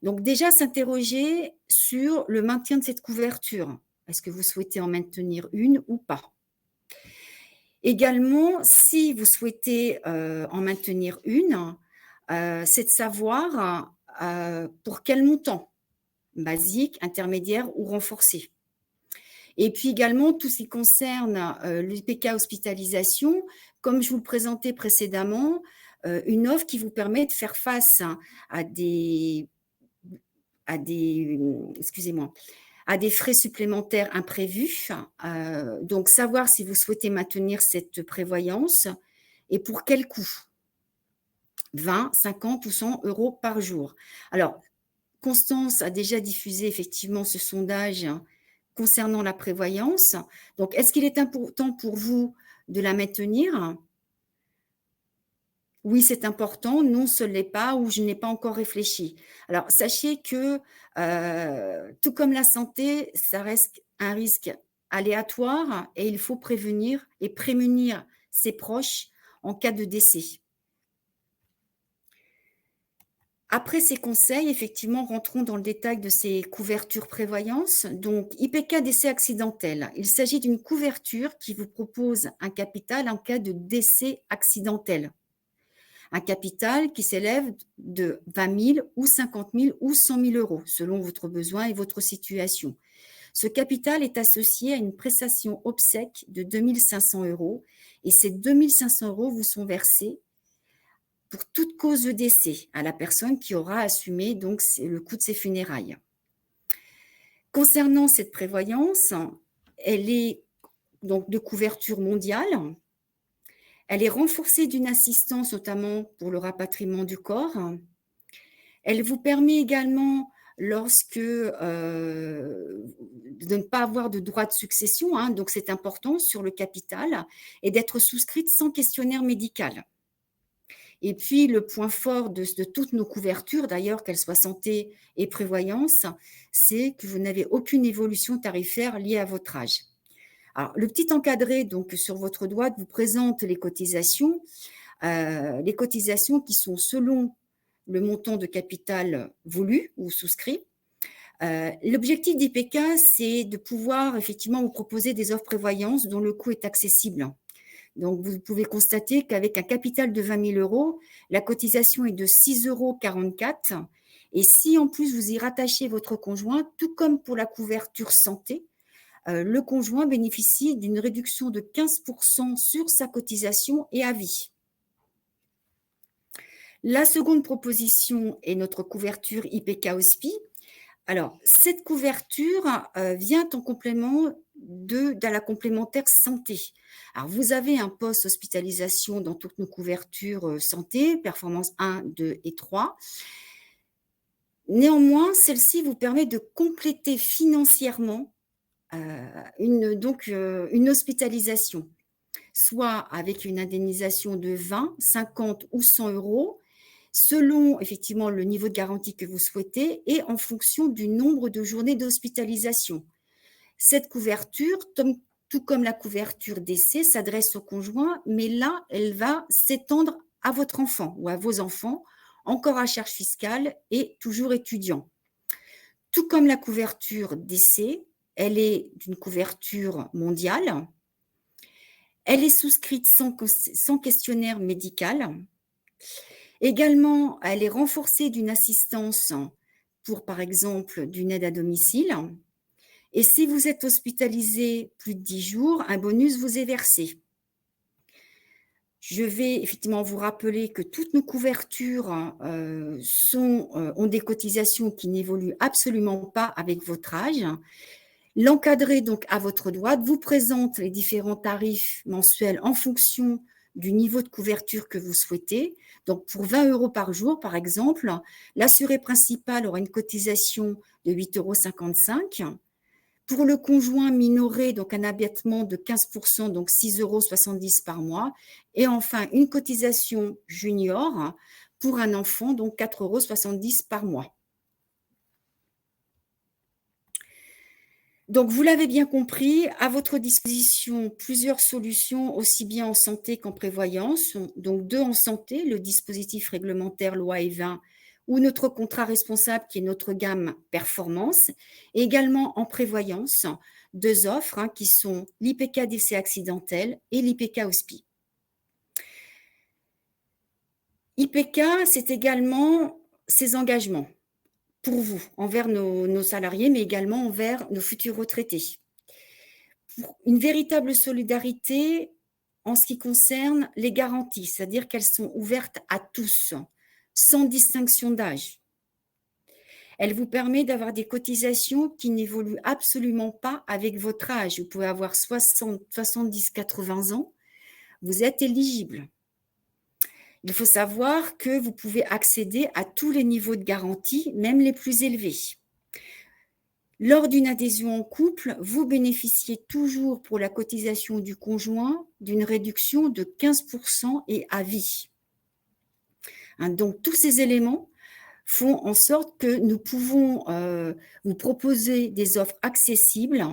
Donc déjà, s'interroger sur le maintien de cette couverture. Est-ce que vous souhaitez en maintenir une ou pas? Également, si vous souhaitez en maintenir une, c'est de savoir pour quel montant, basique, intermédiaire ou renforcé. Et puis également, tout ce qui concerne l'IPK hospitalisation, comme je vous le présentais précédemment, une offre qui vous permet de faire face à des frais supplémentaires imprévus. Donc, savoir si vous souhaitez maintenir cette prévoyance et pour quel coût. 20, 50 ou 100 euros par jour. Alors, Constance a déjà diffusé effectivement ce sondage concernant la prévoyance. Donc, est-ce qu'il est important pour vous de la maintenir? Oui, c'est important. Non, ce ne l'est pas ou je n'ai pas encore réfléchi. Alors, sachez que tout comme la santé, ça reste un risque aléatoire et il faut prévenir et prémunir ses proches en cas de décès. Après ces conseils, effectivement, rentrons dans le détail de ces couvertures prévoyance. Donc, IPK décès accidentel. Il s'agit d'une couverture qui vous propose un capital en cas de décès accidentel. Un capital qui s'élève de 20 000 ou 50 000 ou 100 000 euros, selon votre besoin et votre situation. Ce capital est associé à une prestation obsèque de 2 500 euros et ces 2 500 euros vous sont versés pour toute cause de décès à la personne qui aura assumé donc le coût de ses funérailles. Concernant cette prévoyance, elle est donc de couverture mondiale. Elle est renforcée d'une assistance, notamment pour le rapatriement du corps. Elle vous permet également, lorsque de ne pas avoir de droit de succession, donc c'est important sur le capital, et d'être souscrite sans questionnaire médical. Et puis, le point fort de toutes nos couvertures, d'ailleurs, qu'elles soient santé et prévoyance, c'est que vous n'avez aucune évolution tarifaire liée à votre âge. Alors, le petit encadré donc, sur votre droite vous présente les cotisations qui sont selon le montant de capital voulu ou souscrit. L'objectif d'IPK, c'est de pouvoir effectivement vous proposer des offres prévoyance dont le coût est accessible. Donc, vous pouvez constater qu'avec un capital de 20 000 euros, la cotisation est de 6,44 € Et si en plus vous y rattachez votre conjoint, tout comme pour la couverture santé, le conjoint bénéficie d'une réduction de 15% sur sa cotisation et à vie. La seconde proposition est notre couverture IPK-OSPI. Alors, cette couverture vient en complément de la complémentaire santé. Alors, vous avez un poste hospitalisation dans toutes nos couvertures santé, performance 1, 2 et 3. Néanmoins, celle-ci vous permet de compléter financièrement une hospitalisation, soit avec une indemnisation de 20, 50 ou 100 euros, selon effectivement le niveau de garantie que vous souhaitez et en fonction du nombre de journées d'hospitalisation. Cette couverture, tout comme la couverture décès, s'adresse au conjoint, mais là, elle va s'étendre à votre enfant ou à vos enfants, encore à charge fiscale et toujours étudiants. Tout comme la couverture décès, elle est d'une couverture mondiale. Elle est souscrite sans questionnaire médical. Également, elle est renforcée d'une assistance pour, par exemple, d'une aide à domicile. Et si vous êtes hospitalisé plus de 10 jours, un bonus vous est versé. Je vais effectivement vous rappeler que toutes nos couvertures ont des cotisations qui n'évoluent absolument pas avec votre âge. L'encadré, donc, à votre droite, vous présente les différents tarifs mensuels en fonction du niveau de couverture que vous souhaitez. Donc, pour 20 euros par jour, par exemple, l'assuré principal aura une cotisation de 8,55 euros. Pour le conjoint minoré, donc un abattement de 15%, donc 6,70 euros par mois. Et enfin, une cotisation junior pour un enfant, donc 4,70 euros par mois. Donc, vous l'avez bien compris, à votre disposition, plusieurs solutions, aussi bien en santé qu'en prévoyance. Donc, 2 en santé, le dispositif réglementaire loi E20 ou notre contrat responsable qui est notre gamme performance. Et également en prévoyance, 2 offres qui sont l'IPK décès accidentel et l'IPK OSPI. IPK, c'est également ses engagements pour vous, envers nos salariés, mais également envers nos futurs retraités. Pour une véritable solidarité en ce qui concerne les garanties, c'est-à-dire qu'elles sont ouvertes à tous, sans distinction d'âge. Elle vous permet d'avoir des cotisations qui n'évoluent absolument pas avec votre âge. Vous pouvez avoir 60, 70, 80 ans, vous êtes éligible. Il faut savoir que vous pouvez accéder à tous les niveaux de garantie, même les plus élevés. Lors d'une adhésion en couple, vous bénéficiez toujours pour la cotisation du conjoint d'une réduction de 15% et à vie. Donc, tous ces éléments font en sorte que nous pouvons vous proposer des offres accessibles,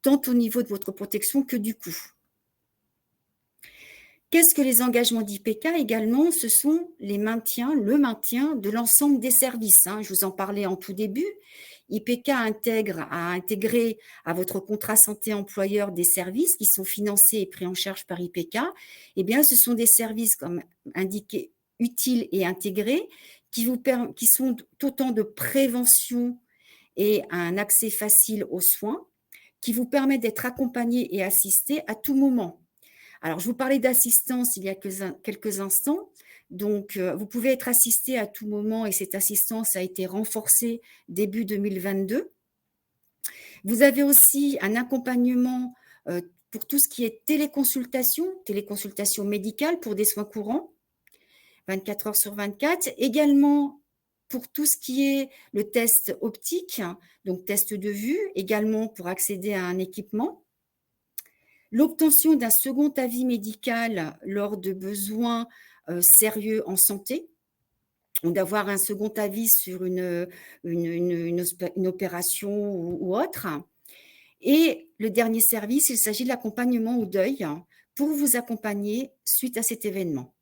tant au niveau de votre protection que du coût. Qu'est-ce que les engagements d'IPK également? Ce sont le maintien de l'ensemble des services. Je vous en parlais en tout début. IPK a intégré à votre contrat santé employeur des services qui sont financés et pris en charge par IPK. Eh bien, ce sont des services comme indiqué utiles et intégrés qui sont autant de prévention et un accès facile aux soins qui vous permet d'être accompagné et assisté à tout moment. Alors, je vous parlais d'assistance il y a quelques instants. Donc, vous pouvez être assisté à tout moment et cette assistance a été renforcée début 2022. Vous avez aussi un accompagnement pour tout ce qui est téléconsultation médicale pour des soins courants, 24 heures sur 24. Également, pour tout ce qui est le test optique, donc test de vue, également pour accéder à un équipement. L'obtention d'un second avis médical lors de besoins sérieux en santé, ou d'avoir un second avis sur une opération ou autre. Et le dernier service, il s'agit de l'accompagnement au deuil pour vous accompagner suite à cet événement.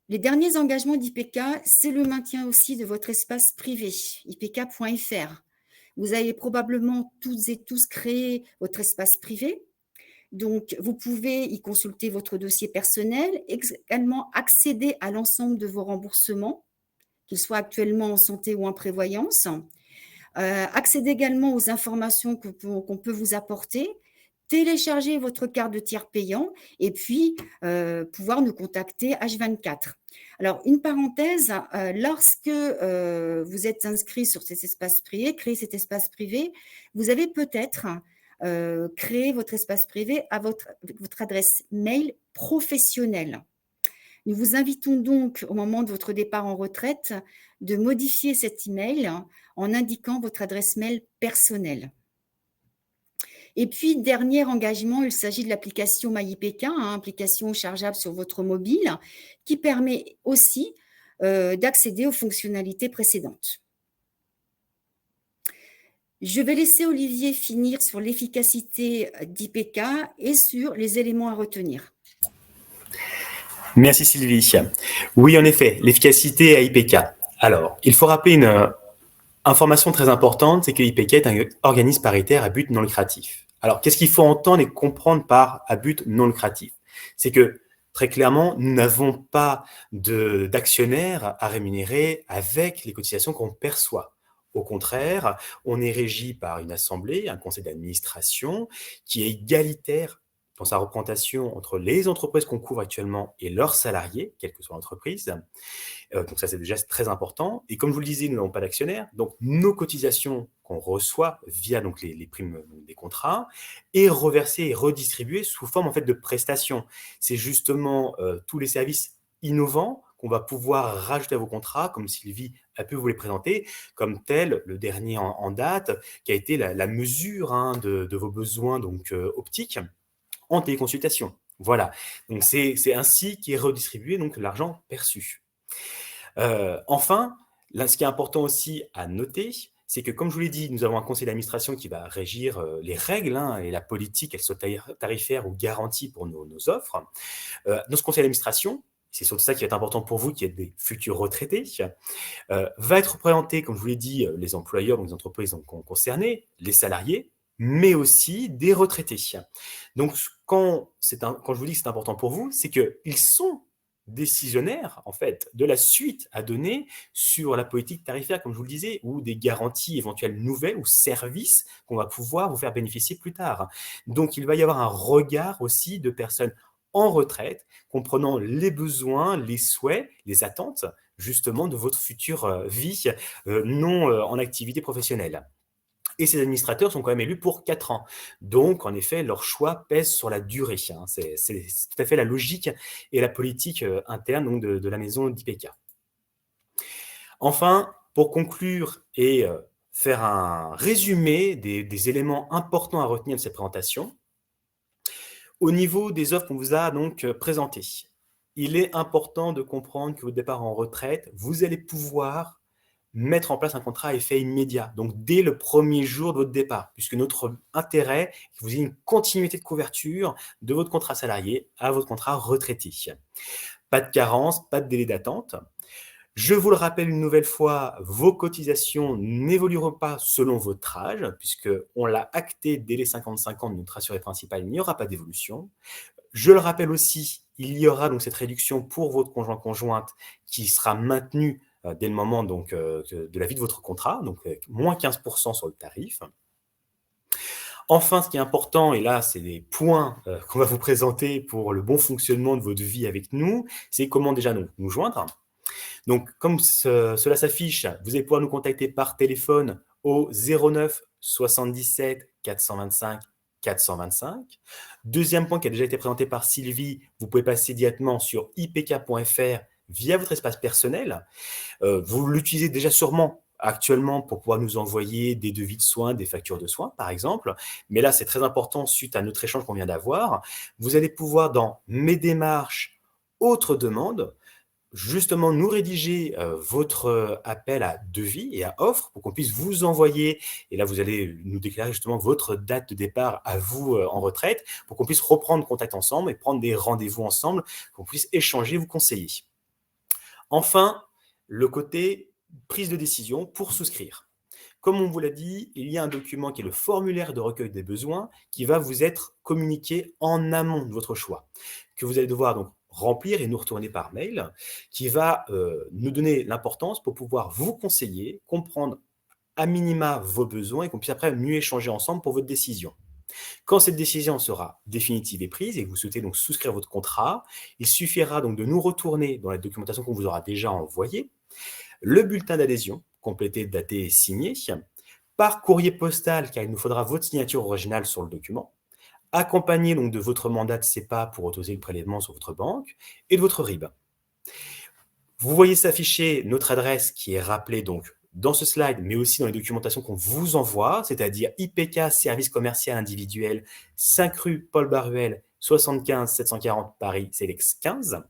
Les derniers engagements d'IPK, c'est le maintien aussi de votre espace privé, ipk.fr. Vous avez probablement toutes et tous créé votre espace privé. Donc, vous pouvez y consulter votre dossier personnel, également accéder à l'ensemble de vos remboursements qu'ils soient actuellement en santé ou en prévoyance. Accéder également aux informations qu'on peut vous apporter, télécharger votre carte de tiers payant et puis pouvoir nous contacter H24. Alors, une parenthèse, lorsque vous êtes inscrit sur cet espace privé, créer cet espace privé, vous avez peut-être créé votre espace privé à votre adresse mail professionnelle. Nous vous invitons donc, au moment de votre départ en retraite, de modifier cet email en indiquant votre adresse mail personnelle. Et puis, dernier engagement, il s'agit de l'application MyIPK, application chargeable sur votre mobile, qui permet aussi d'accéder aux fonctionnalités précédentes. Je vais laisser Olivier finir sur l'efficacité d'IPK et sur les éléments à retenir. Merci Sylvie. Oui, en effet, l'efficacité à IPK. Alors, il faut rappeler une information très importante, c'est que IPK est un organisme paritaire à but non lucratif. Alors, qu'est-ce qu'il faut entendre et comprendre par à but non lucratif? C'est que, très clairement, nous n'avons pas d'actionnaires à rémunérer avec les cotisations qu'on perçoit. Au contraire, on est régi par une assemblée, un conseil d'administration qui est égalitaire dans sa représentation entre les entreprises qu'on couvre actuellement et leurs salariés, quelle que soit l'entreprise. Donc ça, c'est déjà très important. Et comme je vous le disais, nous n'avons pas d'actionnaires. Donc nos cotisations qu'on reçoit via donc, les primes des contrats est reversées et redistribuées sous forme en fait, de prestations. C'est justement tous les services innovants qu'on va pouvoir rajouter à vos contrats, comme Sylvie a pu vous les présenter, comme tel, le dernier en date, qui a été la mesure de vos besoins donc, optiques en téléconsultation. Voilà, donc c'est ainsi qu'est redistribué donc l'argent perçu. Enfin, là, ce qui est important aussi à noter, c'est que comme je vous l'ai dit, nous avons un conseil d'administration qui va régir les règles et la politique, qu'elle soit tarifaire ou garantie pour nos offres. Dans ce conseil d'administration, c'est surtout ça qui est important pour vous, qui êtes des futurs retraités, va être représenté, comme je vous l'ai dit, les employeurs, donc les entreprises concernées, les salariés, mais aussi des retraités. Donc, quand je vous dis que c'est important pour vous, c'est qu'ils sont décisionnaires, en fait, de la suite à donner sur la politique tarifaire, comme je vous le disais, ou des garanties éventuelles nouvelles ou services qu'on va pouvoir vous faire bénéficier plus tard. Donc, il va y avoir un regard aussi de personnes en retraite, comprenant les besoins, les souhaits, les attentes, justement, de votre future vie non en activité professionnelle. Et ces administrateurs sont quand même élus pour 4 ans. Donc, en effet, leur choix pèse sur la durée. C'est tout à fait la logique et la politique interne donc, de la maison d'IPK. Enfin, pour conclure et faire un résumé des éléments importants à retenir de cette présentation, au niveau des offres qu'on vous a donc présentées, il est important de comprendre que au départ en retraite, vous allez pouvoir mettre en place un contrat à effet immédiat, donc dès le premier jour de votre départ, puisque notre intérêt est que vous ayez une continuité de couverture de votre contrat salarié à votre contrat retraité. Pas de carence, pas de délai d'attente. Je vous le rappelle une nouvelle fois, vos cotisations n'évolueront pas selon votre âge, puisqu'on l'a acté dès les 55 ans de notre assuré principal, il n'y aura pas d'évolution. Je le rappelle aussi, il y aura donc cette réduction pour votre conjoint-conjointe qui sera maintenue dès le moment donc, de la vie de votre contrat, donc moins 15% sur le tarif. Enfin, ce qui est important, et là, c'est des points qu'on va vous présenter pour le bon fonctionnement de votre vie avec nous, c'est comment déjà nous joindre. Donc, comme cela s'affiche, vous allez pouvoir nous contacter par téléphone au 09 77 425 425. Deuxième point qui a déjà été présenté par Sylvie, vous pouvez passer directement sur ipk.fr via votre espace personnel. Vous l'utilisez déjà sûrement actuellement pour pouvoir nous envoyer des devis de soins, des factures de soins, par exemple. Mais là, c'est très important suite à notre échange qu'on vient d'avoir. Vous allez pouvoir, dans Mes démarches, autres demandes, justement nous rédiger votre appel à devis et à offre pour qu'on puisse vous envoyer, et là vous allez nous déclarer justement votre date de départ à vous en retraite, pour qu'on puisse reprendre contact ensemble et prendre des rendez-vous ensemble, qu'on puisse échanger, vous conseiller. Enfin, le côté prise de décision pour souscrire. Comme on vous l'a dit, il y a un document qui est le formulaire de recueil des besoins qui va vous être communiqué en amont de votre choix, que vous allez devoir donc remplir et nous retourner par mail, qui va nous donner l'importance pour pouvoir vous conseiller, comprendre à minima vos besoins et qu'on puisse après mieux échanger ensemble pour votre décision. Quand cette décision sera définitive et prise et que vous souhaitez donc souscrire votre contrat, il suffira donc de nous retourner dans la documentation qu'on vous aura déjà envoyée, le bulletin d'adhésion complété, daté et signé, par courrier postal car il nous faudra votre signature originale sur le document, accompagné donc de votre mandat de CEPA pour autoriser le prélèvement sur votre banque et de votre RIB. Vous voyez s'afficher notre adresse qui est rappelée donc dans ce slide, mais aussi dans les documentations qu'on vous envoie, c'est-à-dire IPK, service commercial individuel, 5 rue Paul Baruel, 75 740 Paris, CELEX 15.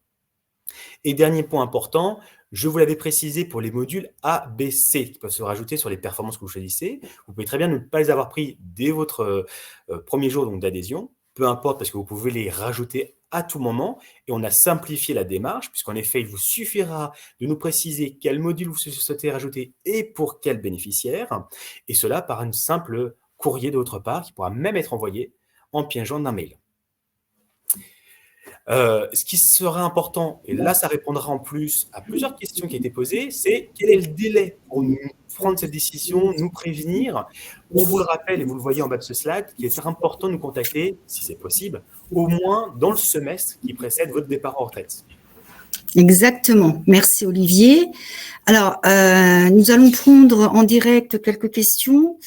Et dernier point important, je vous l'avais précisé pour les modules A, B, C qui peuvent se rajouter sur les performances que vous choisissez. Vous pouvez très bien ne pas les avoir pris dès votre premier jour d'adhésion, peu importe parce que vous pouvez les rajouter à tout moment et on a simplifié la démarche puisqu'en effet, il vous suffira de nous préciser quel module vous souhaitez rajouter et pour quel bénéficiaire et cela par un simple courrier de votre part qui pourra même être envoyé en pièce jointe d'un mail. Ce qui sera important, et là ça répondra en plus à plusieurs questions qui ont été posées, c'est quel est le délai pour nous prendre cette décision, nous prévenir. On vous le rappelle, et vous le voyez en bas de ce slide, qu'il est important de nous contacter, si c'est possible, au moins dans le semestre qui précède votre départ en retraite. Exactement. Merci Olivier. Alors, nous allons prendre en direct quelques questions.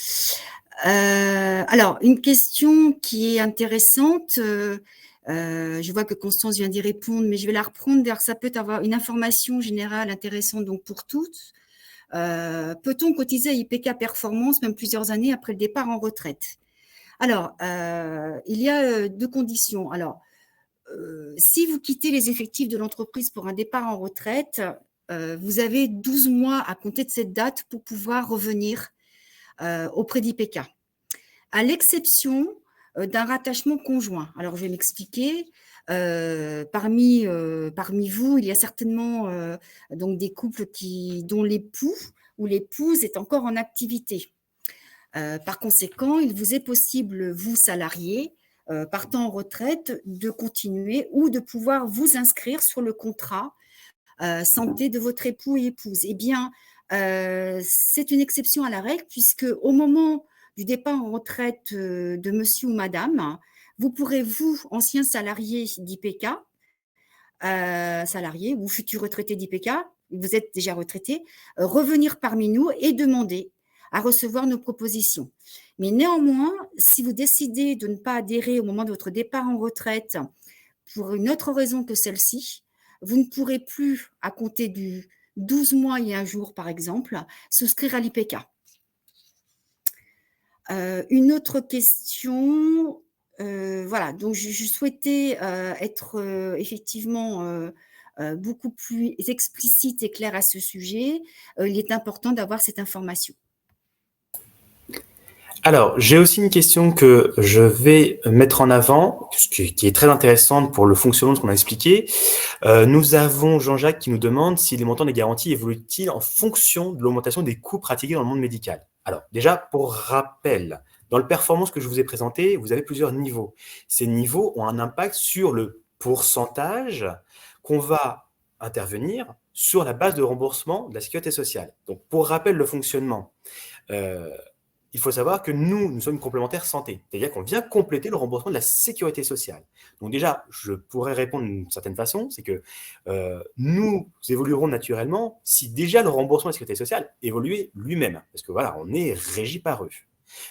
Alors, une question qui est intéressante, je vois que Constance vient d'y répondre, mais je vais la reprendre car ça peut avoir une information générale intéressante donc pour toutes. Peut-on cotiser à IPK Performance même plusieurs années après le départ en retraite? Alors, il y a deux conditions. Alors, si vous quittez les effectifs de l'entreprise pour un départ en retraite, vous avez 12 mois à compter de cette date pour pouvoir revenir auprès d'IPK. À l'exception d'un rattachement conjoint. Alors, je vais m'expliquer. Parmi vous, il y a certainement donc des couples dont l'époux ou l'épouse est encore en activité. Par conséquent, il vous est possible, vous salariés, partant en retraite, de continuer ou de pouvoir vous inscrire sur le contrat santé de votre époux et épouse. Eh bien, c'est une exception à la règle puisque au moment du départ en retraite de monsieur ou madame, vous pourrez, vous, ancien salarié d'IPK, salarié ou futur retraité d'IPK, vous êtes déjà retraité, revenir parmi nous et demander à recevoir nos propositions. Mais néanmoins, si vous décidez de ne pas adhérer au moment de votre départ en retraite pour une autre raison que celle-ci, vous ne pourrez plus, à compter du 12 mois et un jour, par exemple, souscrire à l'IPK. Une autre question, voilà, donc je souhaitais être effectivement beaucoup plus explicite et claire à ce sujet. Il est important d'avoir cette information. Alors, j'ai aussi une question que je vais mettre en avant, qui est très intéressante pour le fonctionnement de ce qu'on a expliqué. Nous avons Jean-Jacques qui nous demande si les montants des garanties évoluent-ils en fonction de l'augmentation des coûts pratiqués dans le monde médical. Alors, déjà, pour rappel, dans le performance que je vous ai présenté, vous avez plusieurs niveaux. Ces niveaux ont un impact sur le pourcentage qu'on va intervenir sur la base de remboursement de la sécurité sociale. Donc, pour rappel, le fonctionnement, il faut savoir que nous sommes une complémentaire santé, c'est-à-dire qu'on vient compléter le remboursement de la sécurité sociale. Donc déjà, je pourrais répondre d'une certaine façon, c'est que nous évoluerons naturellement si déjà le remboursement de la sécurité sociale évoluait lui-même, parce que voilà, on est régi par eux.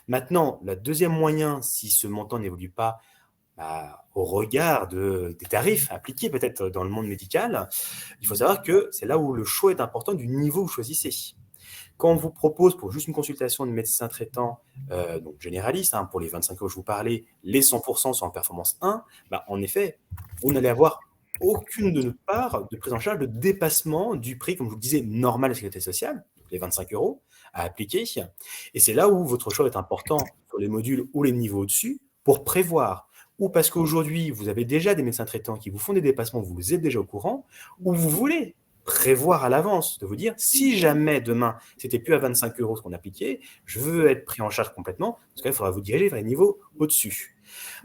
Maintenant, le deuxième moyen, si ce montant n'évolue pas au regard des tarifs appliqués peut-être dans le monde médical, il faut savoir que c'est là où le choix est important du niveau que vous choisissez. Quand on vous propose pour juste une consultation de médecin traitant, donc généraliste, pour les 25 euros que je vous parlais, les 100% sont en performance 1, en effet, vous n'allez avoir aucune de notre part de prise en charge de dépassement du prix, comme je vous le disais, normal de la sécurité sociale, les 25 euros à appliquer. Et c'est là où votre choix est important sur les modules ou les niveaux au-dessus pour prévoir. Ou parce qu'aujourd'hui, vous avez déjà des médecins traitants qui vous font des dépassements, vous êtes déjà au courant, ou vous voulez prévoir à l'avance, de vous dire, si jamais demain, c'était plus à 25 € ce qu'on appliquait, je veux être pris en charge complètement, parce qu'il faudra vous diriger vers les niveaux au-dessus.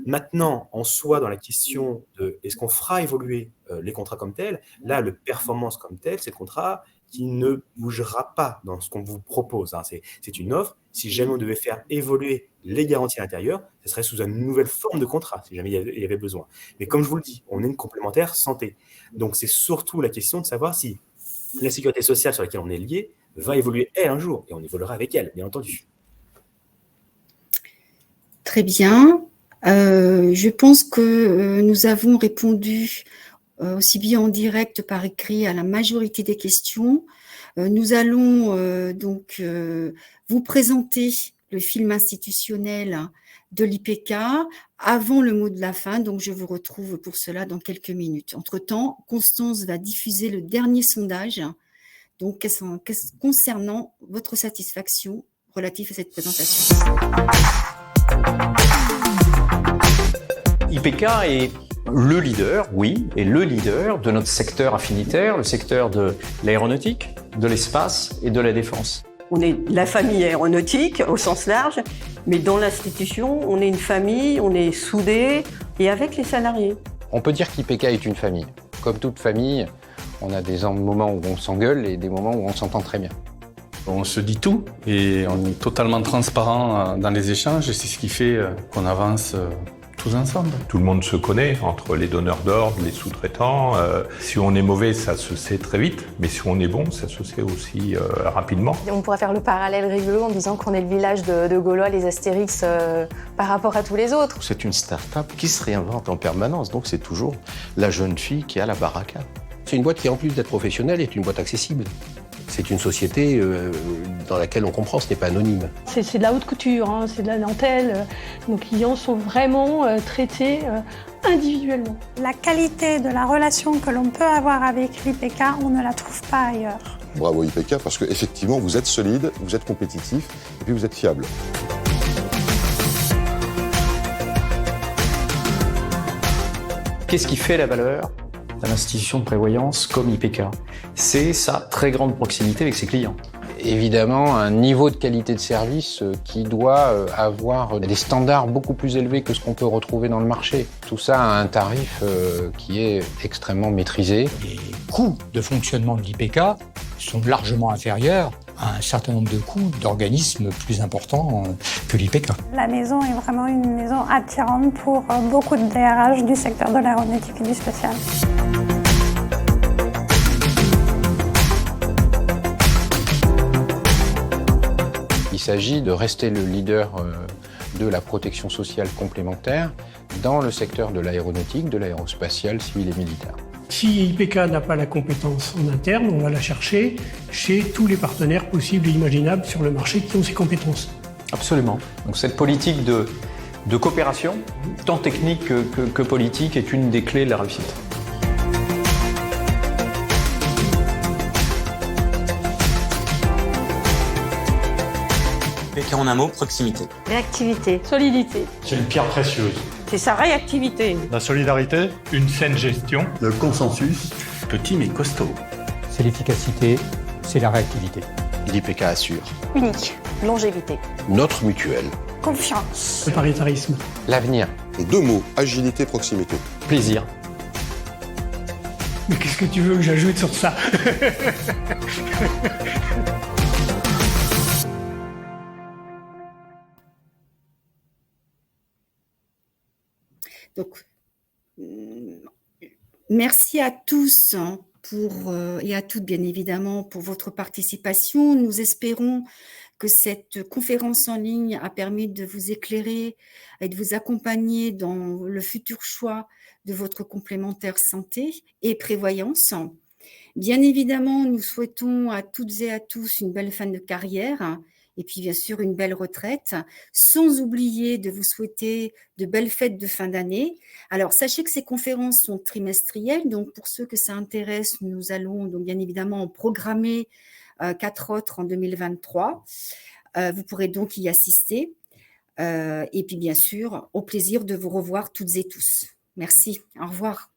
Maintenant, en soi, dans la question de est-ce qu'on fera évoluer les contrats comme tels, là, le performance comme tel, c'est le contrat qui ne bougera pas dans ce qu'on vous propose. Hein. C'est une offre. Si jamais on devait faire évoluer les garanties à l'intérieur, ce serait sous une nouvelle forme de contrat, si jamais il y avait besoin. Mais comme je vous le dis, on est une complémentaire santé. Donc, c'est surtout la question de savoir si la sécurité sociale sur laquelle on est lié va évoluer, elle, un jour. Et on évoluera avec elle, bien entendu. Très bien. Je pense que nous avons répondu aussi bien en direct par écrit à la majorité des questions. Nous allons donc vous présenter le film institutionnel de l'IPK avant le mot de la fin, donc je vous retrouve pour cela dans quelques minutes. Entre-temps, Constance va diffuser le dernier sondage donc, concernant votre satisfaction relative à cette présentation. IPK est le leader, oui, et le leader de notre secteur affinitaire, le secteur de l'aéronautique, de l'espace et de la défense. On est la famille aéronautique au sens large, mais dans l'institution, on est une famille, on est soudés et avec les salariés. On peut dire qu'IPK est une famille. Comme toute famille, on a des moments où on s'engueule et des moments où on s'entend très bien. On se dit tout et on est totalement transparent dans les échanges et c'est ce qui fait qu'on avance tous ensemble. Tout le monde se connaît entre les donneurs d'ordre, les sous-traitants. Si on est mauvais, ça se sait très vite, mais si on est bon, ça se sait aussi rapidement. On pourrait faire le parallèle rigolo en disant qu'on est le village de Gaulois, les Astérix, par rapport à tous les autres. C'est une start-up qui se réinvente en permanence, donc c'est toujours la jeune fille qui a la baraka. C'est une boîte qui, en plus d'être professionnelle, est une boîte accessible. C'est une société dans laquelle on comprend, ce n'est pas anonyme. C'est de la haute couture, hein, c'est de la dentelle. Nos clients sont vraiment traités individuellement. La qualité de la relation que l'on peut avoir avec l'IPK, on ne la trouve pas ailleurs. Bravo IPK, parce qu'effectivement, vous êtes solide, vous êtes compétitif et puis vous êtes fiable. Qu'est-ce qui fait la valeur d'une institution de prévoyance comme IPK? C'est sa très grande proximité avec ses clients. Évidemment, un niveau de qualité de service qui doit avoir des standards beaucoup plus élevés que ce qu'on peut retrouver dans le marché. Tout ça à un tarif qui est extrêmement maîtrisé. Les coûts de fonctionnement de l'IPK sont largement inférieurs à un certain nombre de coûts d'organismes plus importants que l'IPK. La maison est vraiment une maison attirante pour beaucoup de DRH du secteur de l'aéronautique et du spatial. Il s'agit de rester le leader de la protection sociale complémentaire dans le secteur de l'aéronautique, de l'aérospatiale, civil et militaire. Si IPK n'a pas la compétence en interne, on va la chercher chez tous les partenaires possibles et imaginables sur le marché qui ont ces compétences. Absolument. Donc cette politique de coopération, tant technique que politique, est une des clés de la réussite. IPK en un mot, proximité. Réactivité. Solidité. C'est une pierre précieuse. C'est sa réactivité. La solidarité, une saine gestion, Le consensus. petit mais costaud. C'est l'efficacité, c'est la réactivité. L'IPK assure. Unique. Longévité. Notre mutuelle. Confiance. Le paritarisme. L'avenir. Et 2 mots, agilité, proximité. Plaisir. Mais qu'est-ce que tu veux que j'ajoute sur ça? Donc, merci à tous et à toutes, bien évidemment, pour votre participation. Nous espérons que cette conférence en ligne a permis de vous éclairer et de vous accompagner dans le futur choix de votre complémentaire santé et prévoyance. Bien évidemment, nous souhaitons à toutes et à tous une belle fin de carrière et puis bien sûr une belle retraite, sans oublier de vous souhaiter de belles fêtes de fin d'année. Alors sachez que ces conférences sont trimestrielles, donc pour ceux que ça intéresse, nous allons donc bien évidemment en programmer 4 autres en 2023. Vous pourrez donc y assister. Et puis bien sûr, au plaisir de vous revoir toutes et tous. Merci, au revoir.